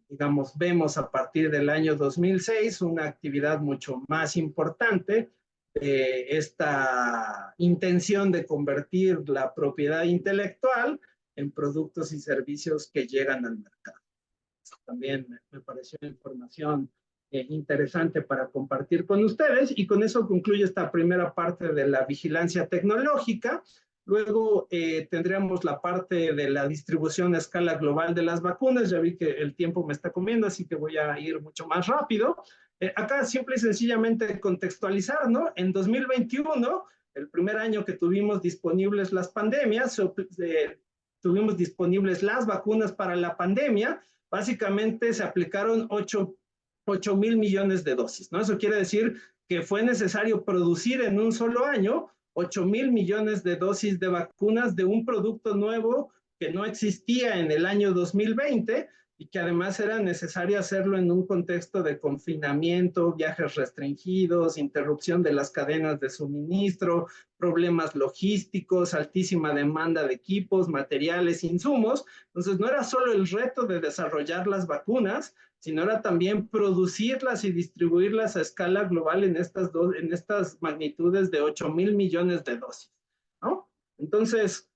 digamos, vemos a partir del año 2006 una actividad mucho más importante esta intención de convertir la propiedad intelectual en productos y servicios que llegan al mercado. También me pareció información interesante para compartir con ustedes, y con eso concluye esta primera parte de la vigilancia tecnológica. Luego tendríamos la parte de la distribución a escala global de las vacunas. Ya vi que el tiempo me está comiendo, así que voy a ir mucho más rápido. Acá simple y sencillamente contextualizar, ¿no? En 2021, el primer año que tuvimos disponibles las pandemias, tuvimos disponibles las vacunas para la pandemia. Básicamente se aplicaron 8,000 millones de dosis, ¿no? Eso quiere decir que fue necesario producir en un solo año 8,000 millones de dosis de vacunas de un producto nuevo que no existía en el año 2020 y que además era necesario hacerlo en un contexto de confinamiento, viajes restringidos, interrupción de las cadenas de suministro, problemas logísticos, altísima demanda de equipos, materiales, insumos. Entonces no era solo el reto de desarrollar las vacunas, sino era también producirlas y distribuirlas a escala global en estas magnitudes de 8,000 millones de dosis, ¿no? Entonces,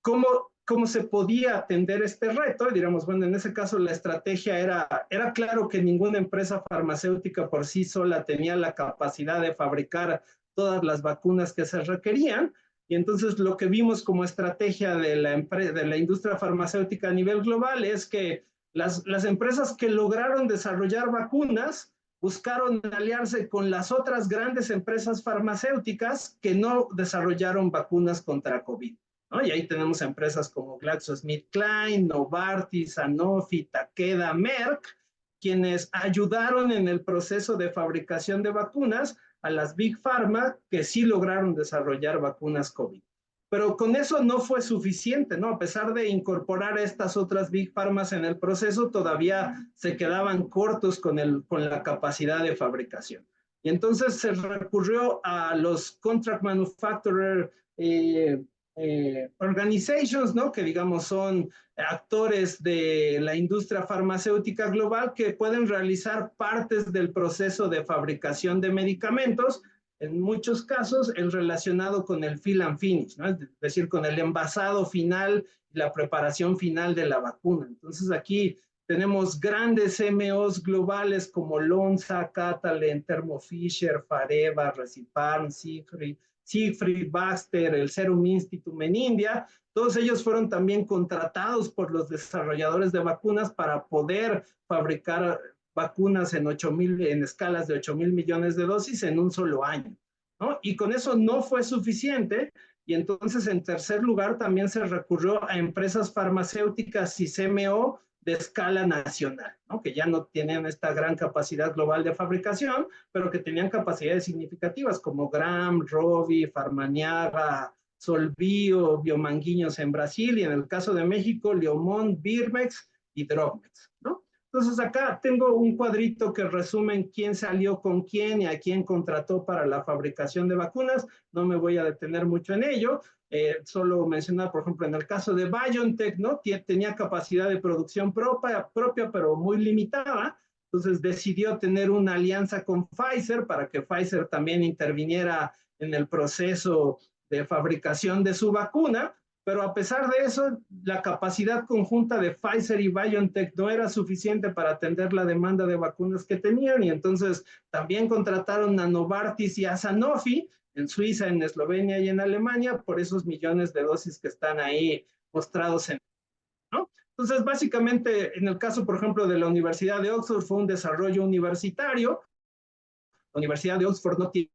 ¿cómo se podía atender este reto? Y diríamos, bueno, en ese caso la estrategia era claro que ninguna empresa farmacéutica por sí sola tenía la capacidad de fabricar todas las vacunas que se requerían, y entonces lo que vimos como estrategia de la industria farmacéutica a nivel global es que las empresas que lograron desarrollar vacunas buscaron aliarse con las otras grandes empresas farmacéuticas que no desarrollaron vacunas contra COVID, ¿no? Y ahí tenemos empresas como GlaxoSmithKline, Novartis, Sanofi, Takeda, Merck, quienes ayudaron en el proceso de fabricación de vacunas a las Big Pharma que sí lograron desarrollar vacunas COVID. Pero con eso no fue suficiente, ¿no? A pesar de incorporar estas otras Big Pharmas en el proceso, todavía se quedaban cortos con la capacidad de fabricación. Y entonces se recurrió a los Contract Manufacturer Organizations, ¿no? Que digamos son actores de la industria farmacéutica global que pueden realizar partes del proceso de fabricación de medicamentos, en muchos casos el relacionado con el fill and finish, ¿no? Es decir, con el envasado final y la preparación final de la vacuna. Entonces aquí tenemos grandes CMOs globales como Lonza, Catalent, Thermo Fisher, Fareva, Recipharm, Siegfried, Baxter, el Serum Institute en India. Todos ellos fueron también contratados por los desarrolladores de vacunas para poder fabricar vacunas en escalas de 8,000 millones de dosis en un solo año, ¿no? Y con eso no fue suficiente, y entonces en tercer lugar también se recurrió a empresas farmacéuticas y CMO de escala nacional, ¿no? Que ya no tenían esta gran capacidad global de fabricación, pero que tenían capacidades significativas como Gram, Rovi, Farmaniaga, Solbio, Biomanguinhos en Brasil, y en el caso de México, Leomont, Birmex y Drogmex, ¿no? Entonces acá tengo un cuadrito que resume quién salió con quién y a quién contrató para la fabricación de vacunas. No me voy a detener mucho en ello. Solo mencionar, por ejemplo, en el caso de BioNTech, ¿no? Tenía capacidad de producción propia, pero muy limitada. Entonces decidió tener una alianza con Pfizer para que Pfizer también interviniera en el proceso de fabricación de su vacuna. pero a pesar de eso, la capacidad conjunta de Pfizer y BioNTech no era suficiente para atender la demanda de vacunas que tenían, y entonces también contrataron a Novartis y a Sanofi en Suiza, en Eslovenia y en Alemania por esos millones de dosis que están ahí mostrados en, ¿no? Entonces, básicamente, en el caso, por ejemplo, de la Universidad de Oxford, fue un desarrollo universitario. La Universidad de Oxford no tiene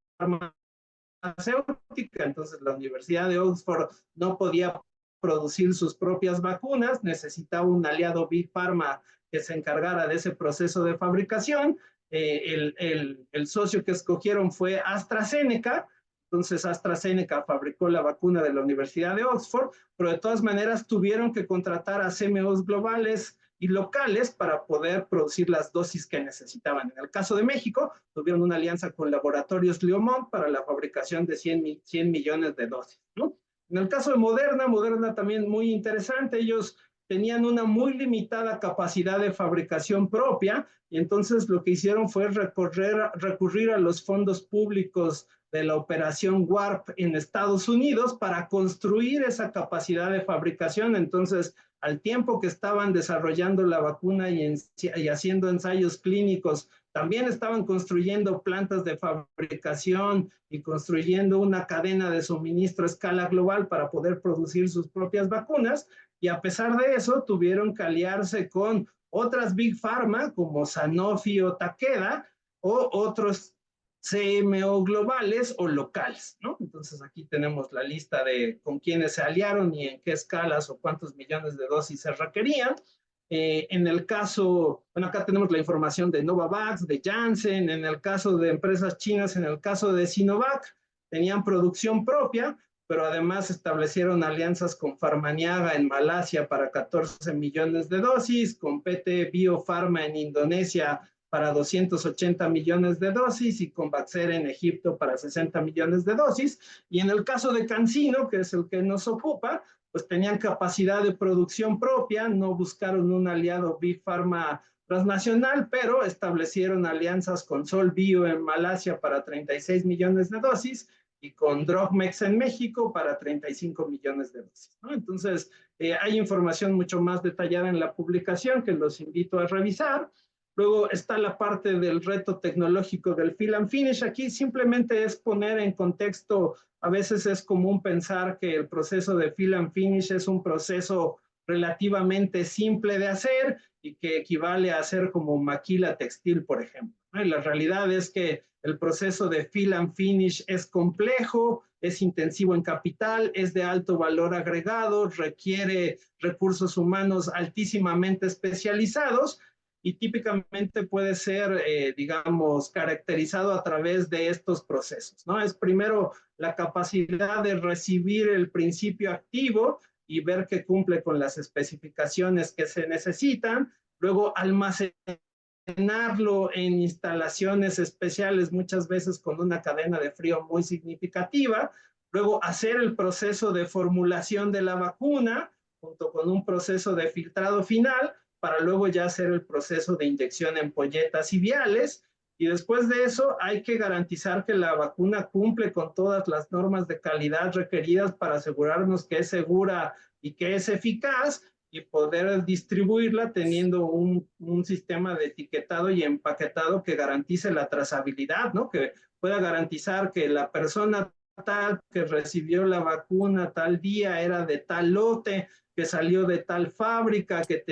farmacéutica, entonces la Universidad de Oxford no podía producir sus propias vacunas, necesitaba un aliado Big Pharma que se encargara de ese proceso de fabricación. El socio que escogieron fue AstraZeneca, entonces AstraZeneca fabricó la vacuna de la Universidad de Oxford, pero de todas maneras tuvieron que contratar a CMOs globales y locales para poder producir las dosis que necesitaban. En el caso de México, tuvieron una alianza con Laboratorios Liomont para la fabricación de 100 millones de dosis, ¿no? En el caso de Moderna, Moderna también muy interesante, ellos tenían una muy limitada capacidad de fabricación propia, y entonces lo que hicieron fue recurrir a los fondos públicos de la operación WARP en Estados Unidos para construir esa capacidad de fabricación. Entonces, al tiempo que estaban desarrollando la vacuna y haciendo ensayos clínicos, también estaban construyendo plantas de fabricación y construyendo una cadena de suministro a escala global para poder producir sus propias vacunas, y a pesar de eso tuvieron que aliarse con otras Big Pharma como Sanofi o Takeda o otros CMO globales o locales, ¿no? Entonces aquí tenemos la lista de con quiénes se aliaron y en qué escalas o cuántos millones de dosis se requerían. En el caso, bueno, acá tenemos la información de Novavax, de Janssen, en el caso de empresas chinas, en el caso de Sinovac, tenían producción propia, pero además establecieron alianzas con Farmaniaga en Malasia para 14 millones de dosis, con PT Biopharma en Indonesia para 280 millones de dosis y con Baxter en Egipto para 60 millones de dosis. Y en el caso de CanSino, que es el que nos ocupa, pues tenían capacidad de producción propia, no buscaron un aliado Big Pharma transnacional, pero establecieron alianzas con Sol Bio en Malasia para 36 millones de dosis y con Drogmex en México para 35 millones de dosis, ¿no? Entonces, hay información mucho más detallada en la publicación que los invito a revisar. Luego está la parte del reto tecnológico del fill and finish. Aquí simplemente es poner en contexto, a veces es común pensar que el proceso de fill and finish es un proceso relativamente simple de hacer y que equivale a hacer como maquila textil, por ejemplo, ¿no? Y la realidad es que el proceso de fill and finish es complejo, es intensivo en capital, es de alto valor agregado, requiere recursos humanos altísimamente especializados, y típicamente puede ser, digamos, caracterizado a través de estos procesos, ¿no? Es primero la capacidad de recibir el principio activo y ver que cumple con las especificaciones que se necesitan, luego almacenarlo en instalaciones especiales, muchas veces con una cadena de frío muy significativa, luego hacer el proceso de formulación de la vacuna junto con un proceso de filtrado final, para luego ya hacer el proceso de inyección en polletas y viales, y después de eso hay que garantizar que la vacuna cumple con todas las normas de calidad requeridas para asegurarnos que es segura y que es eficaz, y poder distribuirla teniendo un sistema de etiquetado y empaquetado que garantice la trazabilidad, ¿no? Que pueda garantizar que la persona tal que recibió la vacuna tal día era de tal lote, que salió de tal fábrica, que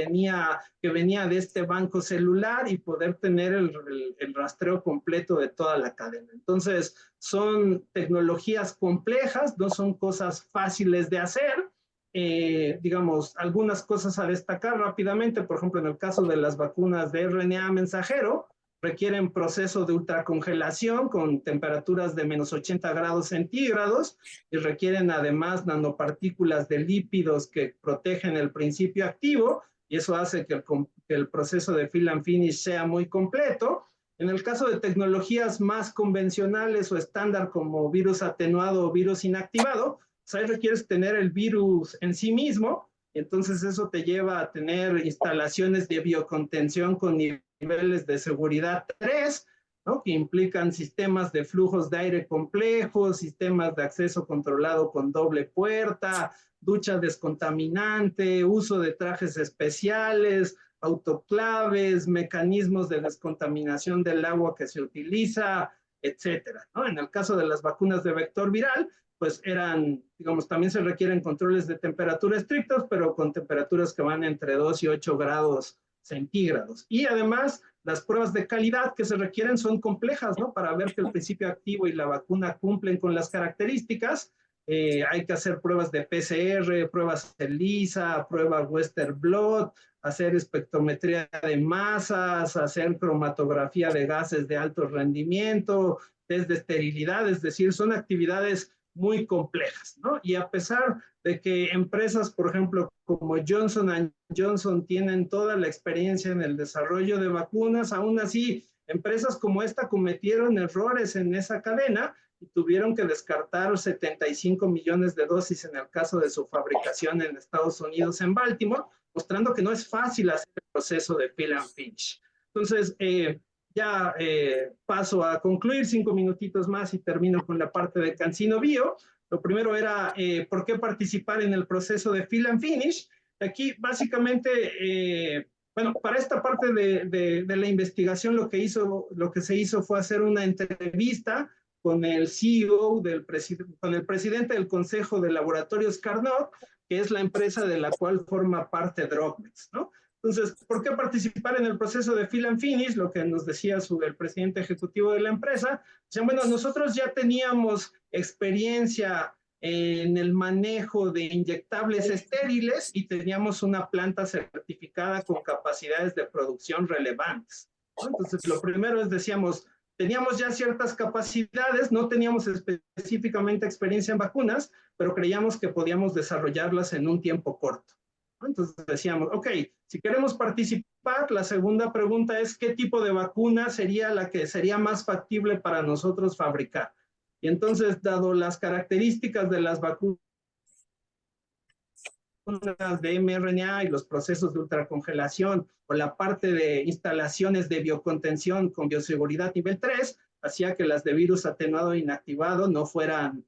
venía de este banco celular, y poder tener el rastreo completo de toda la cadena. Entonces, son tecnologías complejas, no son cosas fáciles de hacer. Digamos, algunas cosas a destacar rápidamente, por ejemplo, en el caso de las vacunas de RNA mensajero, requieren proceso de ultracongelación con temperaturas de menos 80 grados centígrados, y requieren además nanopartículas de lípidos que protegen el principio activo, y eso hace que el proceso de fill and finish sea muy completo. En el caso de tecnologías más convencionales o estándar como virus atenuado o virus inactivado, pues ahí requieres tener el virus en sí mismo, entonces eso te lleva a tener instalaciones de biocontención con niveles de seguridad 3, ¿no? Que implican sistemas de flujos de aire complejos, sistemas de acceso controlado con doble puerta, ducha descontaminante, uso de trajes especiales, autoclaves, mecanismos de descontaminación del agua que se utiliza, etcétera, ¿no? En el caso de las vacunas de vector viral, pues eran, digamos, también se requieren controles de temperatura estrictos, pero con temperaturas que van entre 2 y 8 grados centígrados. Y además, las pruebas de calidad que se requieren son complejas, ¿no? Para ver que el principio activo y la vacuna cumplen con las características. Hay que hacer pruebas de PCR, pruebas ELISA, pruebas Western Blot, hacer espectrometría de masas, hacer cromatografía de gases de alto rendimiento, test de esterilidad, es decir, son actividades muy complejas, ¿no? Y a pesar de que empresas, por ejemplo, como Johnson Johnson tienen toda la experiencia en el desarrollo de vacunas, aún así, empresas como esta cometieron errores en esa cadena y tuvieron que descartar 75 millones de dosis en el caso de su fabricación en Estados Unidos, en Baltimore, mostrando que no es fácil hacer el proceso de fill and finish. Entonces, ya paso a concluir 5 minutitos más y termino con la parte de CanSino Bio. Lo primero era por qué participar en el proceso de fill and finish. Aquí básicamente, bueno, para esta parte de la investigación lo que se hizo fue hacer una entrevista con el CEO, con el presidente del Consejo de Laboratorios Carnot, que es la empresa de la cual forma parte Drogmex, ¿no? Entonces, ¿por qué participar en el proceso de fill and finish? Lo que nos decía el presidente ejecutivo de la empresa. O sea, bueno, nosotros ya teníamos experiencia en el manejo de inyectables estériles y teníamos una planta certificada con capacidades de producción relevantes, ¿no? Entonces, lo primero es, decíamos, teníamos ya ciertas capacidades, no teníamos específicamente experiencia en vacunas, pero creíamos que podíamos desarrollarlas en un tiempo corto. Entonces decíamos, ok, si queremos participar, la segunda pregunta es ¿qué tipo de vacuna sería la que sería más factible para nosotros fabricar? Y entonces, dado las características de las vacunas de mRNA y los procesos de ultracongelación o la parte de instalaciones de biocontención con bioseguridad nivel 3, hacía que las de virus atenuado e inactivado no fueran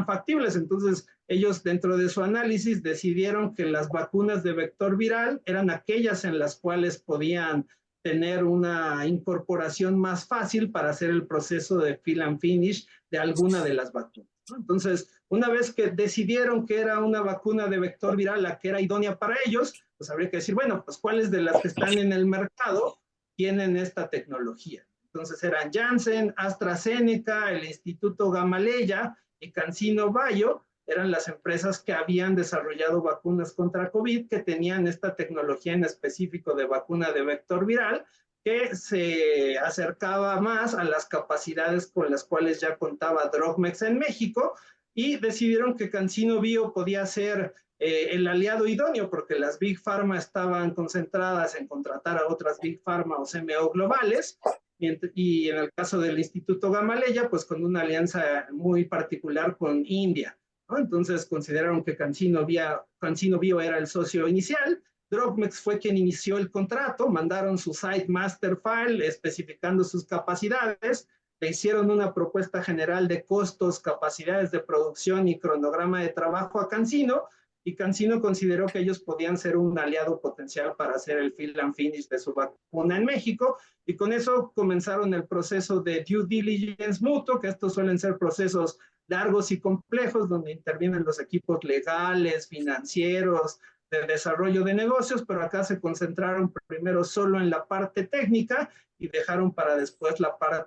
factibles. Entonces, ellos dentro de su análisis decidieron que las vacunas de vector viral eran aquellas en las cuales podían tener una incorporación más fácil para hacer el proceso de fill and finish de alguna de las vacunas, ¿no? Entonces, una vez que decidieron que era una vacuna de vector viral la que era idónea para ellos, pues habría que decir, bueno, pues cuáles de las que están en el mercado tienen esta tecnología. Entonces eran Janssen, AstraZeneca, el Instituto Gamaleya y CanSino Bio, eran las empresas que habían desarrollado vacunas contra COVID, que tenían esta tecnología en específico de vacuna de vector viral, que se acercaba más a las capacidades con las cuales ya contaba Drogmex en México, y decidieron que CanSino Bio podía ser el aliado idóneo, porque las Big Pharma estaban concentradas en contratar a otras Big Pharma o CMO globales, y en el caso del Instituto Gamaleya, pues con una alianza muy particular con India, ¿no? Entonces consideraron que CanSino Bio era el socio inicial. Drogmex fue quien inició el contrato, mandaron su site master file especificando sus capacidades, le hicieron una propuesta general de costos, capacidades de producción y cronograma de trabajo a CanSino, y CanSino consideró que ellos podían ser un aliado potencial para hacer el fill and finish de su vacuna en México, y con eso comenzaron el proceso de due diligence mutuo, que estos suelen ser procesos largos y complejos, donde intervienen los equipos legales, financieros, de desarrollo de negocios, pero acá se concentraron primero solo en la parte técnica y dejaron para después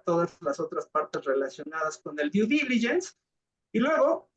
todas las otras partes relacionadas con el due diligence. Y luego,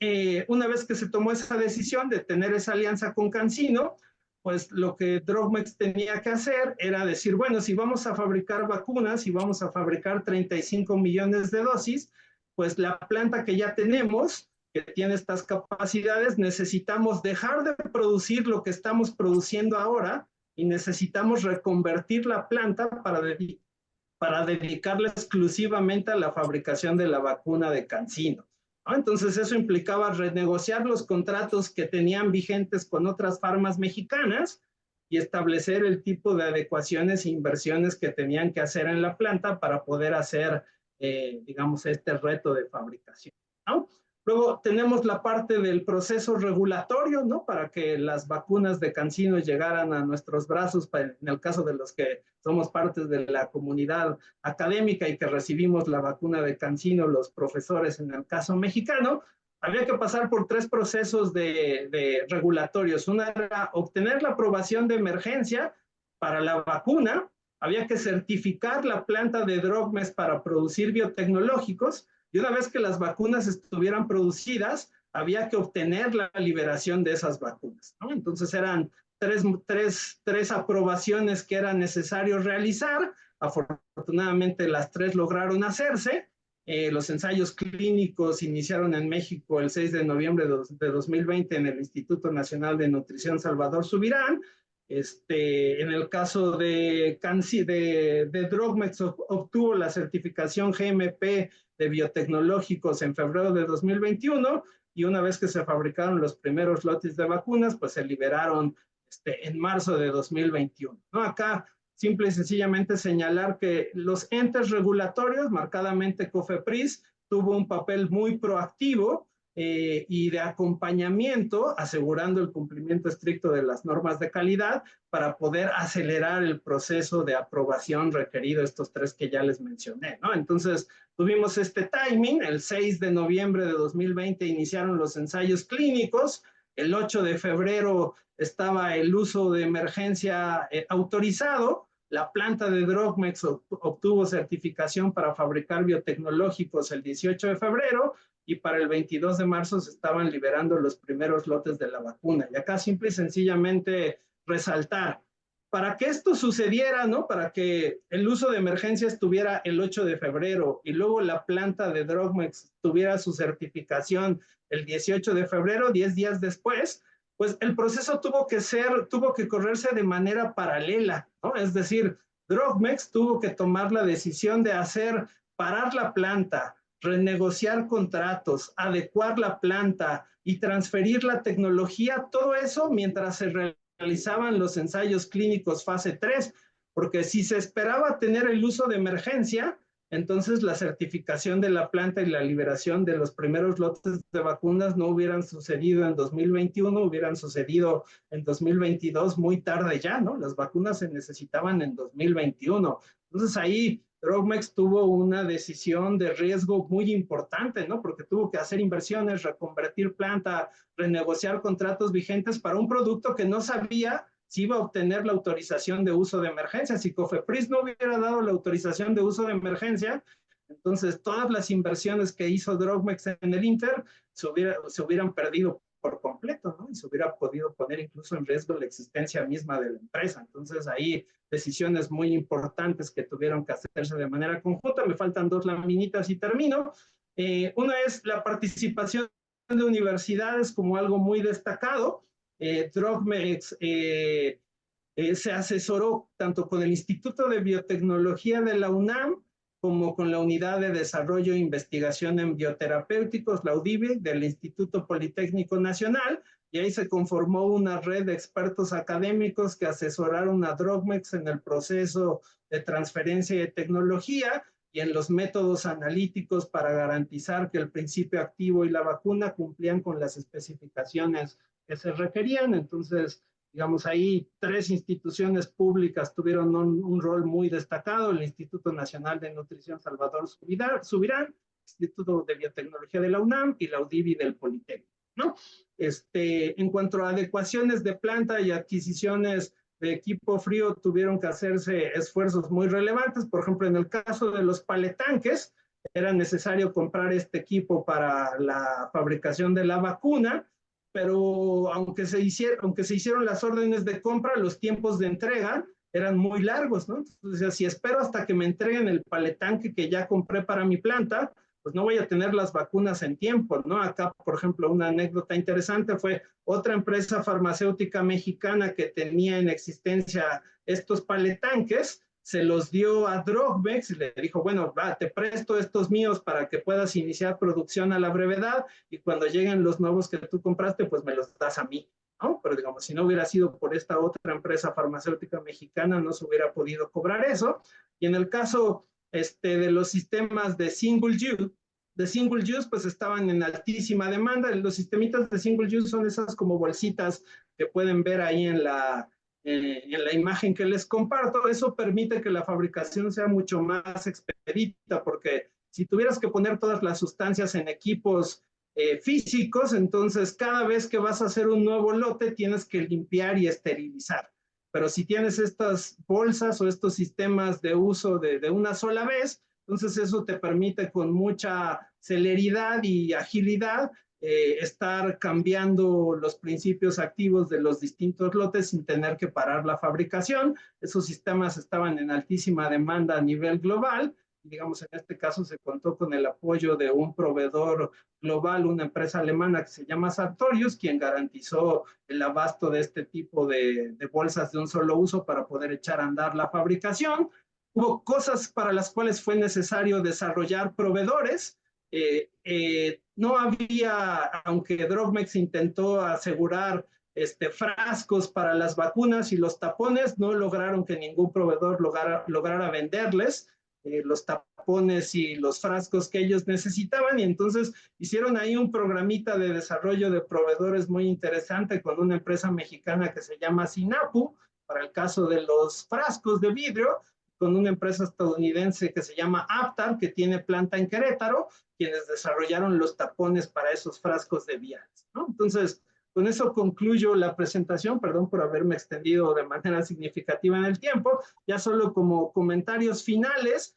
una vez que se tomó esa decisión de tener esa alianza con CanSino, pues lo que Drogmex tenía que hacer era decir, bueno, si vamos a fabricar vacunas, si vamos a fabricar 35 millones de dosis, pues la planta que ya tenemos, que tiene estas capacidades, necesitamos dejar de producir lo que estamos produciendo ahora y necesitamos reconvertir la planta para dedicarla exclusivamente a la fabricación de la vacuna de CanSino, ¿no? Entonces eso implicaba renegociar los contratos que tenían vigentes con otras farmas mexicanas, y establecer el tipo de adecuaciones e inversiones que tenían que hacer en la planta para poder hacer, digamos, este reto de fabricación, ¿no? Luego tenemos la parte del proceso regulatorio, ¿no? Para que las vacunas de CanSino llegaran a nuestros brazos, en el caso de los que somos parte de la comunidad académica y que recibimos la vacuna de CanSino, los profesores en el caso mexicano, había que pasar por 3 procesos de regulatorios. Una era obtener la aprobación de emergencia para la vacuna, había que certificar la planta de Drogmes para producir biotecnológicos, y una vez que las vacunas estuvieran producidas, había que obtener la liberación de esas vacunas, ¿no? Entonces eran tres aprobaciones que era necesario realizar. Afortunadamente las 3 lograron hacerse. Los ensayos clínicos iniciaron en México el 6 de noviembre de 2020 en el Instituto Nacional de Nutrición Salvador Subirán. En el caso de Drogmex obtuvo la certificación GMP de biotecnológicos en febrero de 2021, y una vez que se fabricaron los primeros lotes de vacunas, pues se liberaron en marzo de 2021, ¿no? Acá simple y sencillamente señalar que los entes regulatorios, marcadamente COFEPRIS, tuvo un papel muy proactivo y de acompañamiento, asegurando el cumplimiento estricto de las normas de calidad para poder acelerar el proceso de aprobación requerido, estos 3 que ya les mencioné, ¿no? Entonces, tuvimos este timing, el 6 de noviembre de 2020 iniciaron los ensayos clínicos, el 8 de febrero estaba el uso de emergencia autorizado, la planta de Drogmex obtuvo certificación para fabricar biotecnológicos el 18 de febrero, y para el 22 de marzo se estaban liberando los primeros lotes de la vacuna. Y acá simple y sencillamente resaltar, para que esto sucediera, ¿no? Para que el uso de emergencia estuviera el 8 de febrero y luego la planta de Drogmex tuviera su certificación el 18 de febrero, 10 días después, pues el proceso tuvo que correrse de manera paralela, ¿no? Es decir, Drogmex tuvo que tomar la decisión de parar la planta, renegociar contratos, adecuar la planta y transferir la tecnología, todo eso mientras se realizaban los ensayos clínicos fase 3, porque si se esperaba tener el uso de emergencia, entonces la certificación de la planta y la liberación de los primeros lotes de vacunas no hubieran sucedido en 2021, hubieran sucedido en 2022, muy tarde ya, ¿no? Las vacunas se necesitaban en 2021. Entonces ahí Drogmex tuvo una decisión de riesgo muy importante, ¿no? Porque tuvo que hacer inversiones, reconvertir planta, renegociar contratos vigentes para un producto que no sabía si iba a obtener la autorización de uso de emergencia. Si COFEPRIS no hubiera dado la autorización de uso de emergencia, entonces todas las inversiones que hizo Drogmex en el Inter se hubieran perdido por completo, ¿no? Y se hubiera podido poner incluso en riesgo la existencia misma de la empresa. Entonces ahí decisiones muy importantes que tuvieron que hacerse de manera conjunta. Me faltan 2 laminitas y termino. Una es la participación de universidades como algo muy destacado. Drogmex se asesoró tanto con el Instituto de Biotecnología de la UNAM como con la Unidad de Desarrollo e Investigación en Bioterapéuticos, la UDIBI, del Instituto Politécnico Nacional, y ahí se conformó una red de expertos académicos que asesoraron a Drogmex en el proceso de transferencia de tecnología y en los métodos analíticos para garantizar que el principio activo y la vacuna cumplían con las especificaciones que se requerían. Entonces, digamos, ahí 3 instituciones públicas tuvieron un rol muy destacado: el Instituto Nacional de Nutrición Salvador Subirán, Instituto de Biotecnología de la UNAM y la UDIBI del Politécnico, ¿no? En cuanto a adecuaciones de planta y adquisiciones de equipo frío, tuvieron que hacerse esfuerzos muy relevantes. Por ejemplo, en el caso de los paletanques, era necesario comprar este equipo para la fabricación de la vacuna, pero aunque se hicieron las órdenes de compra, los tiempos de entrega eran muy largos, ¿no? Entonces, si espero hasta que me entreguen el paletanque que ya compré para mi planta, pues no voy a tener las vacunas en tiempo, ¿no? Acá, por ejemplo, una anécdota interesante fue otra empresa farmacéutica mexicana que tenía en existencia estos paletanques, se los dio a Drogmex y le dijo, bueno, te presto estos míos para que puedas iniciar producción a la brevedad y cuando lleguen los nuevos que tú compraste, pues me los das a mí. ¿no? Pero digamos, si no hubiera sido por esta otra empresa farmacéutica mexicana, no se hubiera podido cobrar eso. Y en el caso de los sistemas de single use, pues estaban en altísima demanda. Los sistemitas de single use son esas como bolsitas que pueden ver ahí en la imagen que les comparto. Eso permite que la fabricación sea mucho más expedita, porque si tuvieras que poner todas las sustancias en equipos físicos, entonces cada vez que vas a hacer un nuevo lote tienes que limpiar y esterilizar. Pero si tienes estas bolsas o estos sistemas de uso de una sola vez, entonces eso te permite con mucha celeridad y agilidad estar cambiando los principios activos de los distintos lotes sin tener que parar la fabricación. Esos sistemas estaban en altísima demanda a nivel global. Digamos, en este caso se contó con el apoyo de un proveedor global, una empresa alemana que se llama Sartorius, quien garantizó el abasto de este tipo de bolsas de un solo uso para poder echar a andar la fabricación. Hubo cosas para las cuales fue necesario desarrollar proveedores. No había, aunque Drogmex intentó asegurar frascos para las vacunas y los tapones, no lograron que ningún proveedor lograra venderles los tapones y los frascos que ellos necesitaban, y entonces hicieron ahí un programita de desarrollo de proveedores muy interesante con una empresa mexicana que se llama Sinapu, para el caso de los frascos de vidrio, con una empresa estadounidense que se llama Aptar, que tiene planta en Querétaro, quienes desarrollaron los tapones para esos frascos de viales, ¿no? Entonces, con eso concluyo la presentación, perdón por haberme extendido de manera significativa en el tiempo, ya solo como comentarios finales,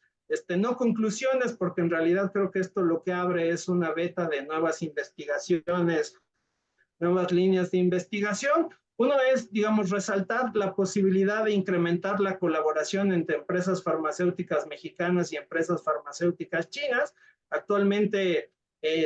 no conclusiones, porque en realidad creo que esto lo que abre es una beta de nuevas investigaciones, nuevas líneas de investigación. Uno es, digamos, resaltar la posibilidad de incrementar la colaboración entre empresas farmacéuticas mexicanas y empresas farmacéuticas chinas. Actualmente,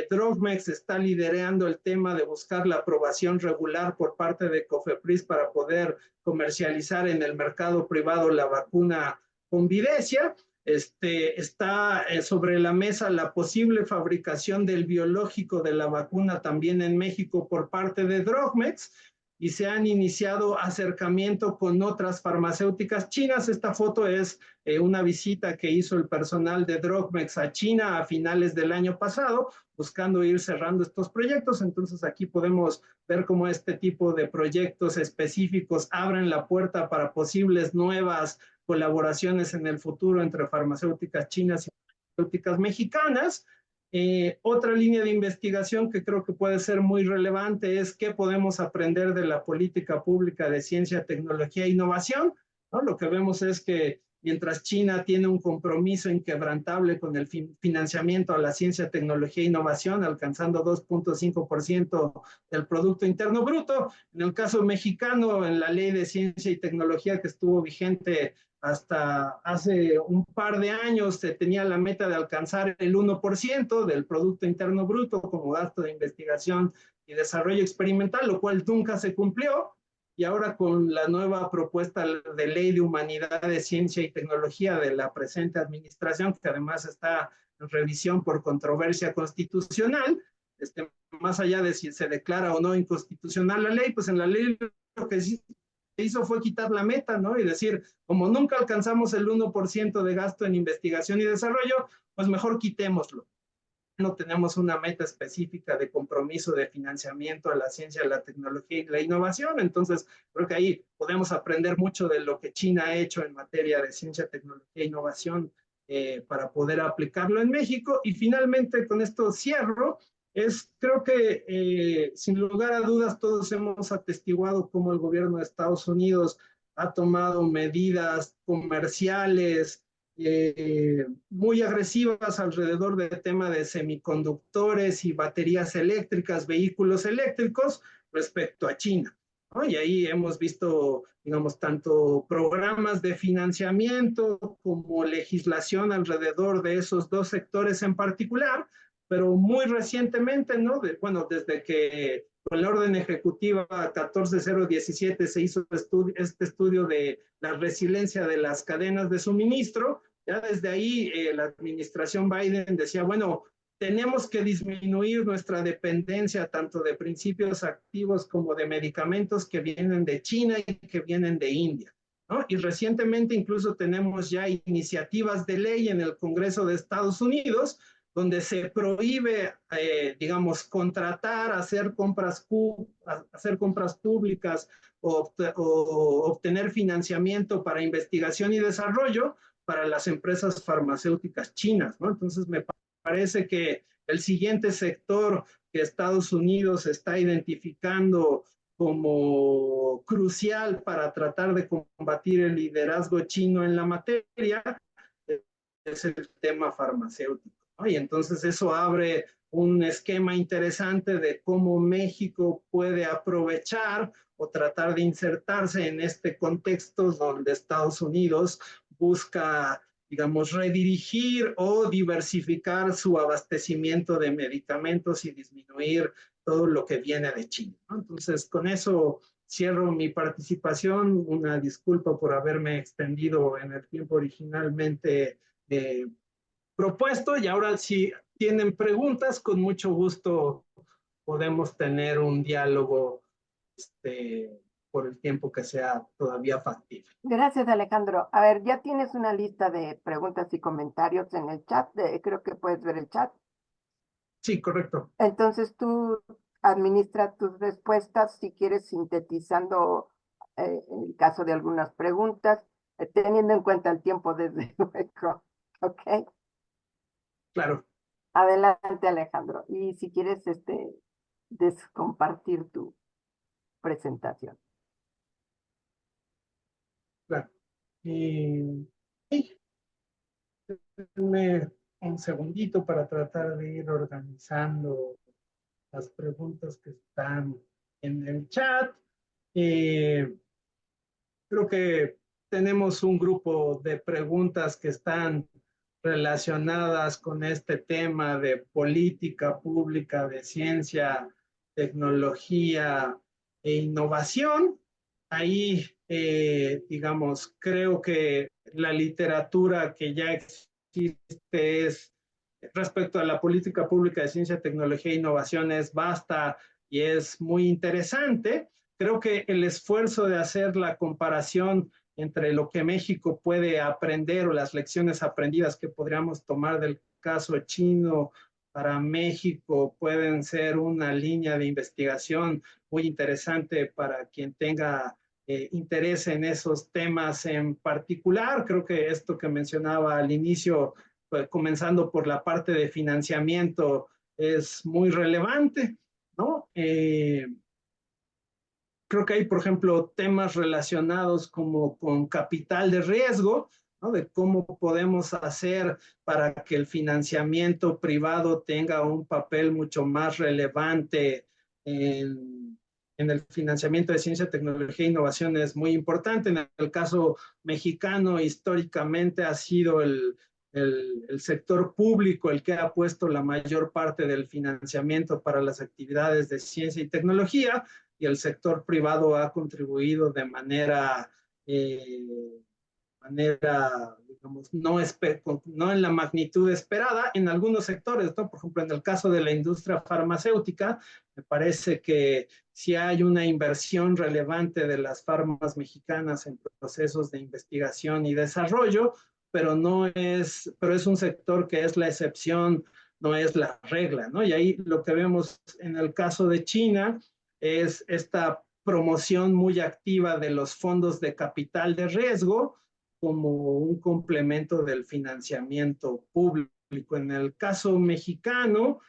Drogmex está liderando el tema de buscar la aprobación regular por parte de COFEPRIS para poder comercializar en el mercado privado la vacuna Convidecia. Está sobre la mesa la posible fabricación del biológico de la vacuna también en México por parte de Drogmex, y se han iniciado acercamiento con otras farmacéuticas chinas. Esta foto es una visita que hizo el personal de Drogmex a China a finales del año pasado, buscando ir cerrando estos proyectos. Entonces aquí podemos ver cómo este tipo de proyectos específicos abren la puerta para posibles nuevas colaboraciones en el futuro entre farmacéuticas chinas y farmacéuticas mexicanas. Otra línea de investigación que creo que puede ser muy relevante es qué podemos aprender de la política pública de ciencia, tecnología e innovación, ¿no? Lo que vemos es que mientras China tiene un compromiso inquebrantable con el financiamiento a la ciencia, tecnología e innovación, alcanzando 2.5% del Producto Interno Bruto, en el caso mexicano, en la Ley de Ciencia y Tecnología que estuvo vigente hasta hace un par de años, se tenía la meta de alcanzar el 1% del Producto Interno Bruto como gasto de investigación y desarrollo experimental, lo cual nunca se cumplió. Y ahora con la nueva propuesta de ley de humanidades, ciencia y tecnología de la presente administración, que además está en revisión por controversia constitucional, más allá de si se declara o no inconstitucional la ley, pues en la ley lo que sí hizo fue quitar la meta, ¿no? Y decir, como nunca alcanzamos el 1% de gasto en investigación y desarrollo, pues mejor quitémoslo. No tenemos una meta específica de compromiso de financiamiento a la ciencia, a la tecnología y la innovación. Entonces, creo que ahí podemos aprender mucho de lo que China ha hecho en materia de ciencia, tecnología e innovación para poder aplicarlo en México. Y finalmente, con esto cierro, creo que sin lugar a dudas todos hemos atestiguado cómo el gobierno de Estados Unidos ha tomado medidas comerciales muy agresivas alrededor del tema de semiconductores y baterías eléctricas, vehículos eléctricos respecto a China, ¿no? Y ahí hemos visto, digamos, tanto programas de financiamiento como legislación alrededor de esos dos sectores en particular, pero muy recientemente, ¿no? Bueno, desde que con la orden ejecutiva 14017 se hizo este estudio de la resiliencia de las cadenas de suministro. Ya desde ahí la administración Biden decía, bueno, tenemos que disminuir nuestra dependencia tanto de principios activos como de medicamentos que vienen de China y que vienen de India, ¿no? Y recientemente incluso tenemos ya iniciativas de ley en el Congreso de Estados Unidos donde se prohíbe, digamos, contratar, hacer compras públicas o obtener financiamiento para investigación y desarrollo para las empresas farmacéuticas chinas, ¿no? Entonces me parece que el siguiente sector que Estados Unidos está identificando como crucial para tratar de combatir el liderazgo chino en la materia es el tema farmacéutico, ¿no? Y entonces eso abre un esquema interesante de cómo México puede aprovechar o tratar de insertarse en este contexto donde Estados Unidos busca, digamos, redirigir o diversificar su abastecimiento de medicamentos y disminuir todo lo que viene de China, ¿no? Entonces, con eso cierro mi participación. Una disculpa por haberme extendido en el tiempo originalmente propuesto, y ahora si tienen preguntas, con mucho gusto podemos tener un diálogo por el tiempo que sea todavía factible. Gracias, Alejandro. A ver, ya tienes una lista de preguntas y comentarios en el chat. Creo que puedes ver el chat. Sí, correcto. Entonces tú administra tus respuestas si quieres sintetizando en el caso de algunas preguntas, teniendo en cuenta el tiempo desde luego. ¿Ok? Claro. Adelante, Alejandro. Y si quieres descompartir tu presentación. Claro. Y denme un segundito para tratar de ir organizando las preguntas que están en el chat. Creo que tenemos un grupo de preguntas que están relacionadas con este tema de política pública de ciencia, tecnología e innovación. Ahí, digamos, creo que la literatura que ya existe es respecto a la política pública de ciencia, tecnología e innovación es vasta y es muy interesante. Creo que el esfuerzo de hacer la comparación entre lo que México puede aprender o las lecciones aprendidas que podríamos tomar del caso chino para México pueden ser una línea de investigación muy interesante para quien tenga interés en esos temas en particular. Creo que esto que mencionaba al inicio, pues, comenzando por la parte de financiamiento, es muy relevante, ¿no? Creo que hay, por ejemplo, temas relacionados como con capital de riesgo, ¿no? De cómo podemos hacer para que el financiamiento privado tenga un papel mucho más relevante en el financiamiento de ciencia, tecnología e innovación es muy importante. En el caso mexicano, históricamente ha sido el sector público el que ha puesto la mayor parte del financiamiento para las actividades de ciencia y tecnología, y el sector privado ha contribuido de manera, digamos, no en la magnitud esperada en algunos sectores, ¿no? Por ejemplo, en el caso de la industria farmacéutica, me parece que sí hay una inversión relevante de las farmas mexicanas en procesos de investigación y desarrollo, pero es un sector que es la excepción, no es la regla, ¿no? Y ahí lo que vemos en el caso de China es esta promoción muy activa de los fondos de capital de riesgo como un complemento del financiamiento público. En el caso mexicano,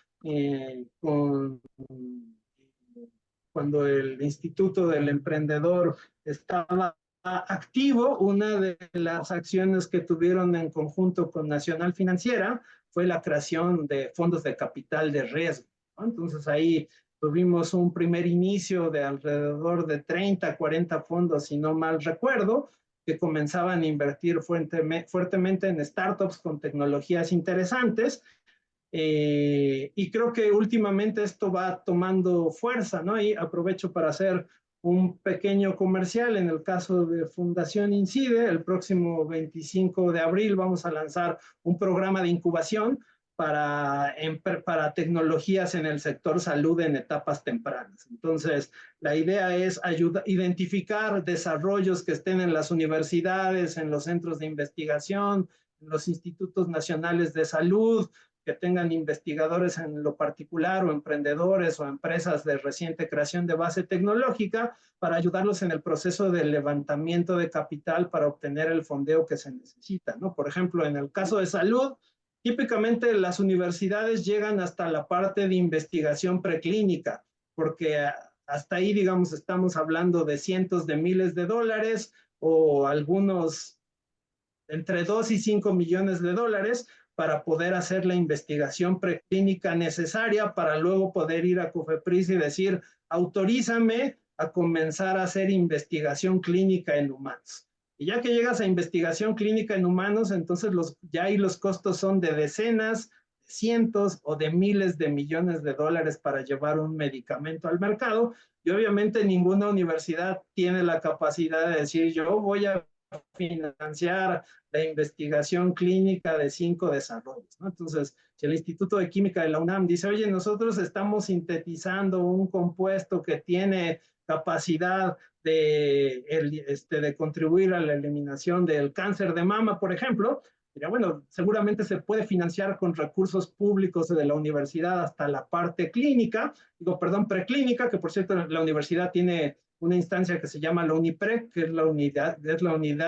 cuando el Instituto del Emprendedor estaba activo, una de las acciones que tuvieron en conjunto con Nacional Financiera fue la creación de fondos de capital de riesgo, ¿no? Entonces ahí tuvimos un primer inicio de alrededor de 30, 40 fondos, si no mal recuerdo, que comenzaban a invertir fuertemente en startups con tecnologías interesantes. Y creo que últimamente esto va tomando fuerza, ¿no? Y aprovecho para hacer un pequeño comercial. En el caso de Fundación Incide, el próximo 25 de abril vamos a lanzar un programa de incubación para tecnologías en el sector salud en etapas tempranas. Entonces, la idea es identificar desarrollos que estén en las universidades, en los centros de investigación, en los institutos nacionales de salud, que tengan investigadores en lo particular o emprendedores o empresas de reciente creación de base tecnológica para ayudarlos en el proceso de levantamiento de capital para obtener el fondeo que se necesita, ¿no? Por ejemplo, en el caso de salud, típicamente las universidades llegan hasta la parte de investigación preclínica, porque hasta ahí, digamos, estamos hablando de cientos de miles de dólares o algunos entre 2 y 5 millones de dólares para poder hacer la investigación preclínica necesaria para luego poder ir a COFEPRIS y decir, autorízame a comenzar a hacer investigación clínica en humanos. Y ya que llegas a investigación clínica en humanos, entonces ya ahí los costos son de decenas, cientos o de miles de millones de dólares para llevar un medicamento al mercado. Y obviamente ninguna universidad tiene la capacidad de decir, yo voy a financiar la investigación clínica de 5 desarrollos, ¿no? Entonces, si el Instituto de Química de la UNAM dice, oye, nosotros estamos sintetizando un compuesto que tiene capacidad de contribuir a la eliminación del cáncer de mama, por ejemplo, diría, bueno, seguramente se puede financiar con recursos públicos de la universidad hasta la parte clínica, preclínica, que por cierto la universidad tiene una instancia que se llama la UNIPRE, que es la unidad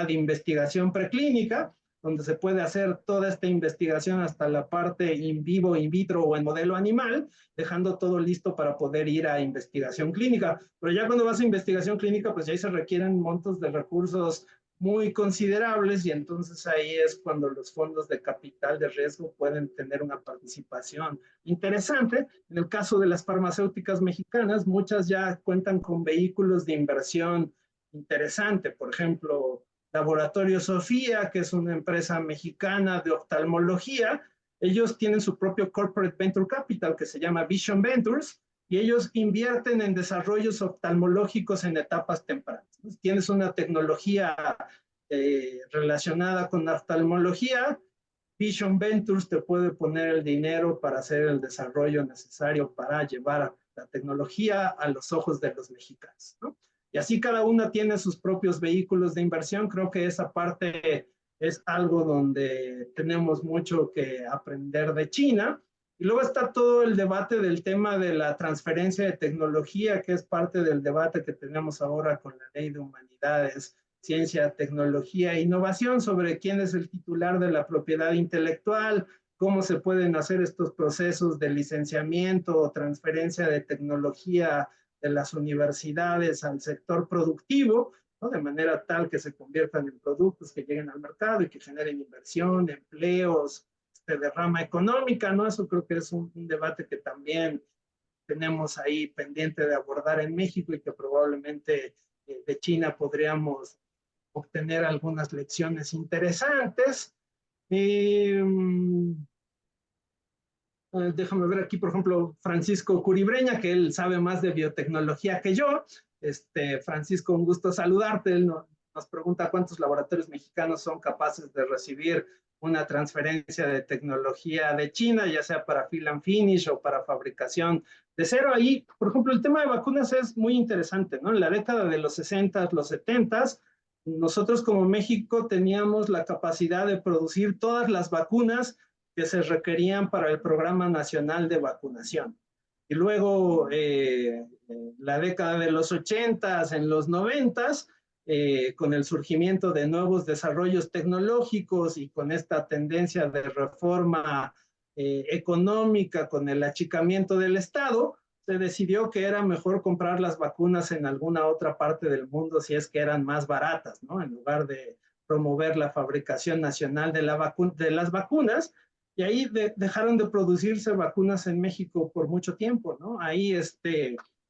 de investigación preclínica, donde se puede hacer toda esta investigación hasta la parte in vivo, in vitro o en modelo animal, dejando todo listo para poder ir a investigación clínica. Pero ya cuando vas a investigación clínica, pues ya ahí se requieren montos de recursos muy considerables y entonces ahí es cuando los fondos de capital de riesgo pueden tener una participación interesante. En el caso de las farmacéuticas mexicanas, muchas ya cuentan con vehículos de inversión interesante, por ejemplo, Laboratorio Sofía, que es una empresa mexicana de oftalmología, ellos tienen su propio corporate venture capital que se llama Vision Ventures y ellos invierten en desarrollos oftalmológicos en etapas tempranas. Tienes una tecnología relacionada con la oftalmología, Vision Ventures te puede poner el dinero para hacer el desarrollo necesario para llevar la tecnología a los ojos de los mexicanos, ¿no? Y así cada una tiene sus propios vehículos de inversión. Creo que esa parte es algo donde tenemos mucho que aprender de China. Y luego está todo el debate del tema de la transferencia de tecnología, que es parte del debate que tenemos ahora con la Ley de Humanidades, Ciencia, Tecnología e Innovación, sobre quién es el titular de la propiedad intelectual, cómo se pueden hacer estos procesos de licenciamiento o transferencia de tecnología de las universidades al sector productivo, ¿no? De manera tal que se conviertan en productos que lleguen al mercado y que generen inversión, empleos, derrama económica, ¿no? Eso creo que es un debate que también tenemos ahí pendiente de abordar en México y que probablemente de China podríamos obtener algunas lecciones interesantes. Déjame ver aquí, por ejemplo, Francisco Curibreña, que él sabe más de biotecnología que yo. Francisco, un gusto saludarte. Él nos pregunta cuántos laboratorios mexicanos son capaces de recibir una transferencia de tecnología de China, ya sea para fill and finish o para fabricación de cero. Ahí, por ejemplo, el tema de vacunas es muy interesante, ¿no? En la década de los 60, los 70, nosotros como México teníamos la capacidad de producir todas las vacunas que se requerían para el Programa Nacional de Vacunación. Y luego, la década de los 80, en los 90, con el surgimiento de nuevos desarrollos tecnológicos y con esta tendencia de reforma económica, con el achicamiento del Estado, se decidió que era mejor comprar las vacunas en alguna otra parte del mundo si es que eran más baratas, ¿no? En lugar de promover la fabricación nacional de las vacunas. Y ahí dejaron de producirse vacunas en México por mucho tiempo, ¿no? Ahí,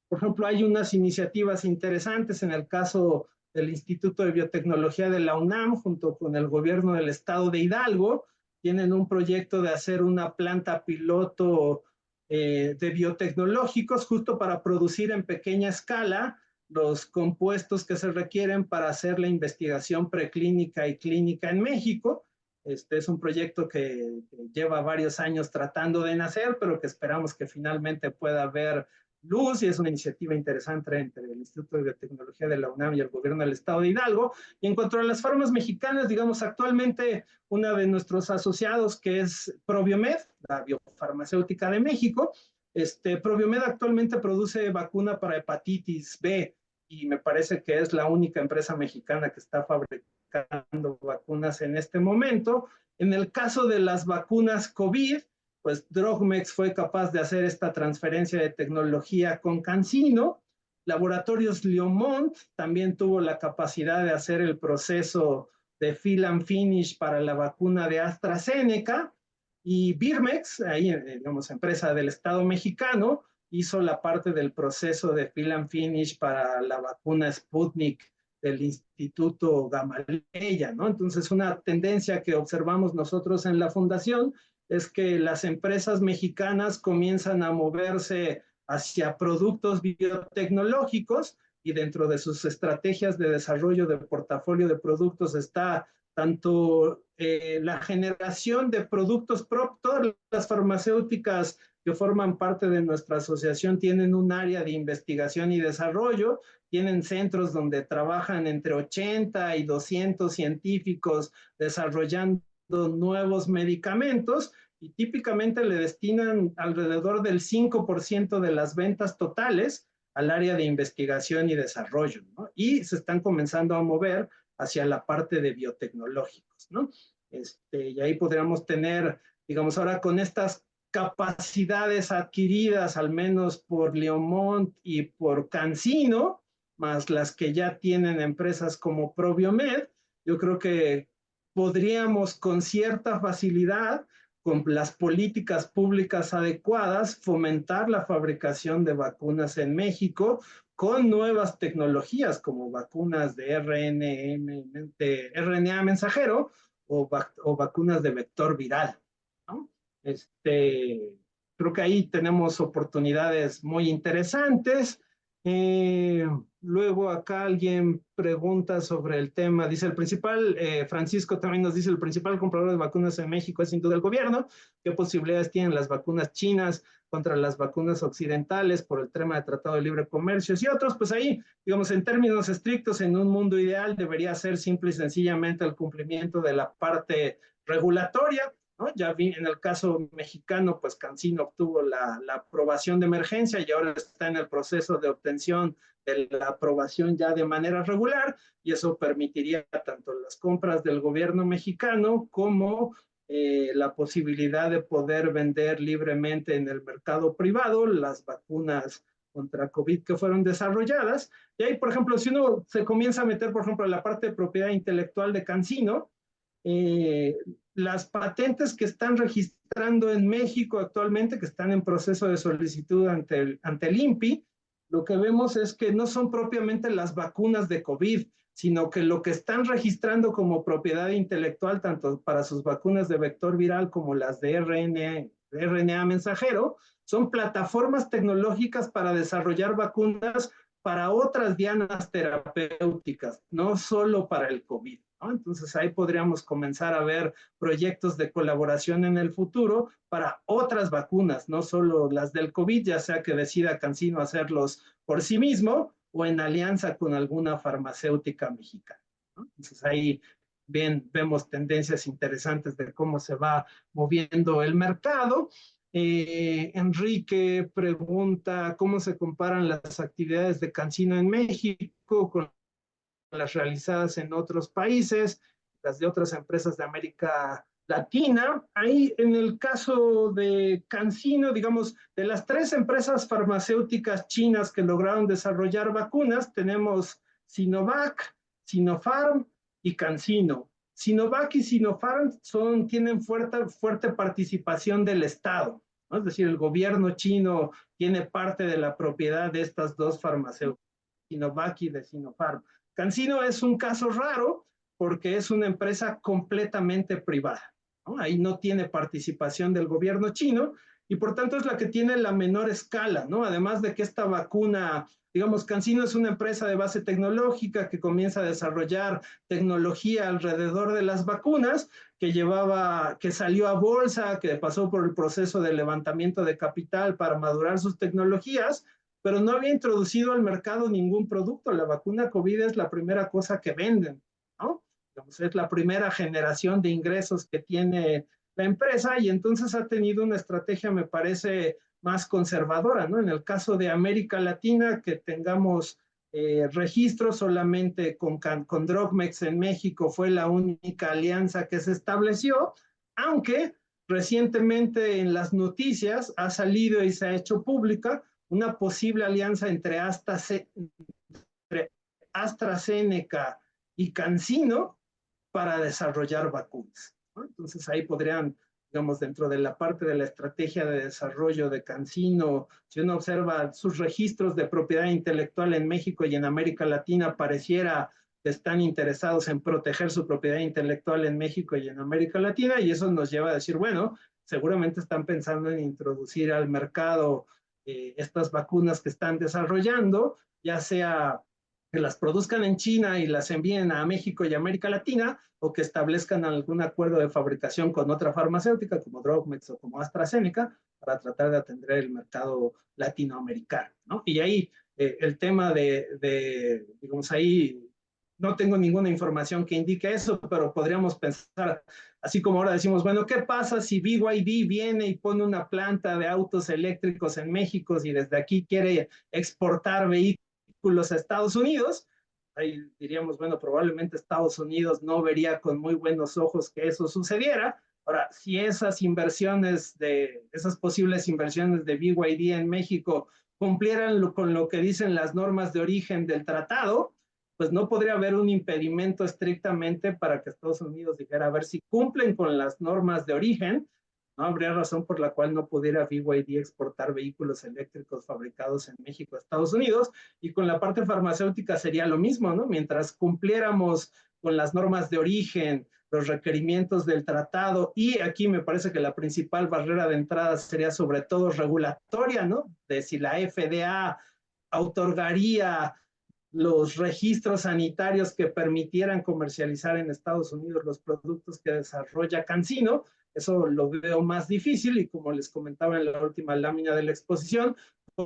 por ejemplo, hay unas iniciativas interesantes en el caso del Instituto de Biotecnología de la UNAM, junto con el gobierno del estado de Hidalgo, tienen un proyecto de hacer una planta piloto de biotecnológicos justo para producir en pequeña escala los compuestos que se requieren para hacer la investigación preclínica y clínica en México. Este es un proyecto que lleva varios años tratando de nacer, pero que esperamos que finalmente pueda ver luz, y es una iniciativa interesante entre el Instituto de Biotecnología de la UNAM y el gobierno del estado de Hidalgo. Y en cuanto a las farmas mexicanas, digamos, actualmente una de nuestros asociados, que es Probiomed, la biofarmacéutica de México, Probiomed actualmente produce vacuna para hepatitis B, y me parece que es la única empresa mexicana que está fabricando vacunas en este momento. En el caso de las vacunas COVID, pues Drogmex fue capaz de hacer esta transferencia de tecnología con CanSino. Laboratorios Leomont también tuvo la capacidad de hacer el proceso de fill and finish para la vacuna de AstraZeneca, y Birmex, ahí, digamos, empresa del Estado mexicano, hizo la parte del proceso de fill and finish para la vacuna Sputnik del Instituto Gamaleya, ¿no? Entonces, una tendencia que observamos nosotros en la fundación es que las empresas mexicanas comienzan a moverse hacia productos biotecnológicos, y dentro de sus estrategias de desarrollo de portafolio de productos está tanto la generación de productos propios. Todas las farmacéuticas que forman parte de nuestra asociación tienen un área de investigación y desarrollo, tienen centros donde trabajan entre 80 y 200 científicos desarrollando nuevos medicamentos, y típicamente le destinan alrededor del 5% de las ventas totales al área de investigación y desarrollo, ¿no? Y se están comenzando a mover hacia la parte de biotecnológicos, ¿no? Y ahí podríamos tener, digamos, ahora con estas capacidades adquiridas, al menos por Leomont y por CanSino, más las que ya tienen empresas como Probiomed, yo creo que podríamos con cierta facilidad, con las políticas públicas adecuadas, fomentar la fabricación de vacunas en México con nuevas tecnologías como vacunas de RNA mensajero, o vacunas de vector viral, ¿no? Creo que ahí tenemos oportunidades muy interesantes. Eh, Luego acá alguien pregunta sobre el tema, dice el principal, Francisco también nos dice, el principal comprador de vacunas en México es sin duda el gobierno. ¿Qué posibilidades tienen las vacunas chinas contra las vacunas occidentales por el tema de Tratado de Libre Comercio y otros? Pues ahí, digamos, en términos estrictos, en un mundo ideal debería ser simple y sencillamente el cumplimiento de la parte regulatoria, ¿no? Ya vi en el caso mexicano, pues CanSino obtuvo la aprobación de emergencia y ahora está en el proceso de obtención de la aprobación ya de manera regular, y eso permitiría tanto las compras del gobierno mexicano como la posibilidad de poder vender libremente en el mercado privado las vacunas contra COVID que fueron desarrolladas. Y ahí, por ejemplo, si uno se comienza a meter, por ejemplo, en la parte de propiedad intelectual de CanSino, las patentes que están registrando en México actualmente, que están en proceso de solicitud ante el INPI, lo que vemos es que no son propiamente las vacunas de COVID, sino que lo que están registrando como propiedad intelectual, tanto para sus vacunas de vector viral como las de RNA mensajero, son plataformas tecnológicas para desarrollar vacunas para otras dianas terapéuticas, no solo para el COVID, ¿no? Entonces ahí podríamos comenzar a ver proyectos de colaboración en el futuro para otras vacunas, no solo las del COVID, ya sea que decida CanSino hacerlos por sí mismo o en alianza con alguna farmacéutica mexicana, ¿no? Entonces ahí bien, vemos tendencias interesantes de cómo se va moviendo el mercado. Enrique pregunta cómo se comparan las actividades de CanSino en México con las realizadas en otros países, las de otras empresas de América Latina. Ahí en el caso de CanSino, digamos, de las 3 empresas farmacéuticas chinas que lograron desarrollar vacunas, tenemos Sinovac, Sinopharm y CanSino. Sinovac y Sinopharm tienen fuerte participación del Estado, ¿no? Es decir, el gobierno chino tiene parte de la propiedad de estas 2 farmacéuticas, Sinovac y de Sinopharm. CanSino es un caso raro porque es una empresa completamente privada, ¿no? Ahí no tiene participación del gobierno chino, y por tanto es la que tiene la menor escala, ¿no? Además de que esta vacuna, digamos, CanSino es una empresa de base tecnológica que comienza a desarrollar tecnología alrededor de las vacunas, que salió a bolsa, que pasó por el proceso de levantamiento de capital para madurar sus tecnologías, pero no había introducido al mercado ningún producto. La vacuna COVID es la primera cosa que venden, ¿no? Es la primera generación de ingresos que tiene la empresa y entonces ha tenido una estrategia, me parece, más conservadora, ¿no? En el caso de América Latina, que tengamos registros solamente con Drogmex en México fue la única alianza que se estableció, aunque recientemente en las noticias ha salido y se ha hecho pública una posible alianza entre AstraZeneca y CanSino para desarrollar vacunas, ¿no? Entonces ahí podrían, digamos, dentro de la parte de la estrategia de desarrollo de CanSino, si uno observa sus registros de propiedad intelectual en México y en América Latina, pareciera que están interesados en proteger su propiedad intelectual en México y en América Latina, y eso nos lleva a decir, bueno, seguramente están pensando en introducir al mercado estas vacunas que están desarrollando, ya sea que las produzcan en China y las envíen a México y América Latina, o que establezcan algún acuerdo de fabricación con otra farmacéutica como Drogmex o como AstraZeneca para tratar de atender el mercado latinoamericano, ¿no? Y ahí el tema digamos, ahí no tengo ninguna información que indique eso, pero podríamos pensar, así como ahora decimos, bueno, ¿qué pasa si BYD viene y pone una planta de autos eléctricos en México y desde aquí quiere exportar vehículos a Estados Unidos? Ahí diríamos, bueno, probablemente Estados Unidos no vería con muy buenos ojos que eso sucediera. Ahora, si esas posibles inversiones de BYD en México cumplieran con lo que dicen las normas de origen del tratado, pues no podría haber un impedimento estrictamente para que Estados Unidos dijera, a ver si cumplen con las normas de origen, no habría razón por la cual no pudiera BYD exportar vehículos eléctricos fabricados en México a Estados Unidos, y con la parte farmacéutica sería lo mismo, ¿no? Mientras cumpliéramos con las normas de origen, los requerimientos del tratado, y aquí me parece que la principal barrera de entrada sería sobre todo regulatoria, ¿no? De si la FDA otorgaría los registros sanitarios que permitieran comercializar en Estados Unidos los productos que desarrolla CanSino. Eso lo veo más difícil y como les comentaba en la última lámina de la exposición,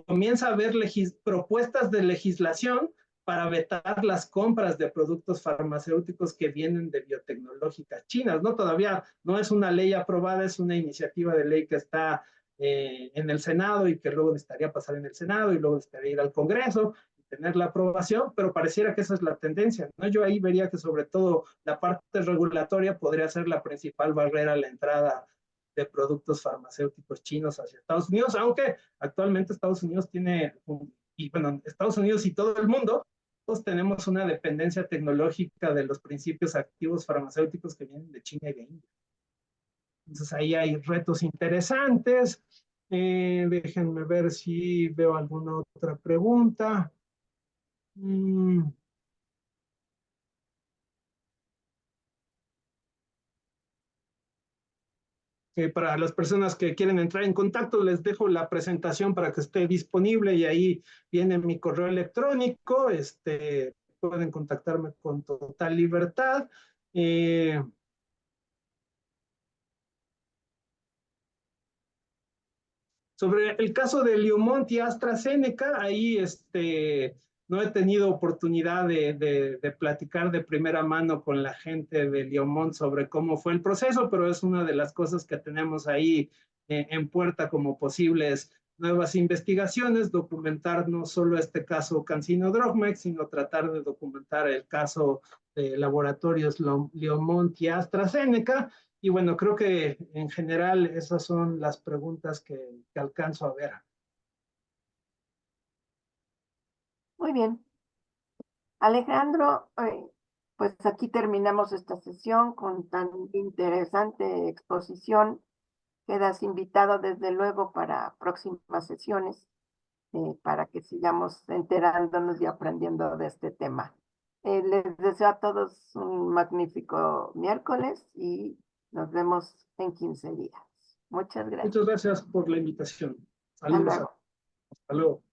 comienza a haber propuestas de legislación para vetar las compras de productos farmacéuticos que vienen de biotecnológicas chinas, ¿no? Todavía no es una ley aprobada, es una iniciativa de ley que está en el Senado y que luego necesitaría pasar en el Senado y luego necesitaría ir al Congreso tener la aprobación, pero pareciera que esa es la tendencia, ¿no? Yo ahí vería que sobre todo la parte regulatoria podría ser la principal barrera a la entrada de productos farmacéuticos chinos hacia Estados Unidos, aunque actualmente Estados Unidos tiene, y bueno, Estados Unidos y todo el mundo, todos tenemos una dependencia tecnológica de los principios activos farmacéuticos que vienen de China y de India. Entonces ahí hay retos interesantes. Déjenme ver si veo alguna otra pregunta. Para las personas que quieren entrar en contacto, les dejo la presentación para que esté disponible y ahí viene mi correo electrónico. Pueden contactarme con total libertad. Sobre el caso de Liomont y AstraZeneca, ahí no he tenido oportunidad de platicar de primera mano con la gente de Liomont sobre cómo fue el proceso, pero es una de las cosas que tenemos ahí en puerta como posibles nuevas investigaciones, documentar no solo este caso CanSino Drogmex, sino tratar de documentar el caso de laboratorios Liomont y AstraZeneca. Y bueno, creo que en general esas son las preguntas que alcanzo a ver. Muy bien. Alejandro, pues aquí terminamos esta sesión con tan interesante exposición. Quedas invitado desde luego para próximas sesiones, para que sigamos enterándonos y aprendiendo de este tema. Les deseo a todos un magnífico miércoles y nos vemos en 15 días. Muchas gracias. Muchas gracias por la invitación. Hasta Saludos. luego. Hasta luego.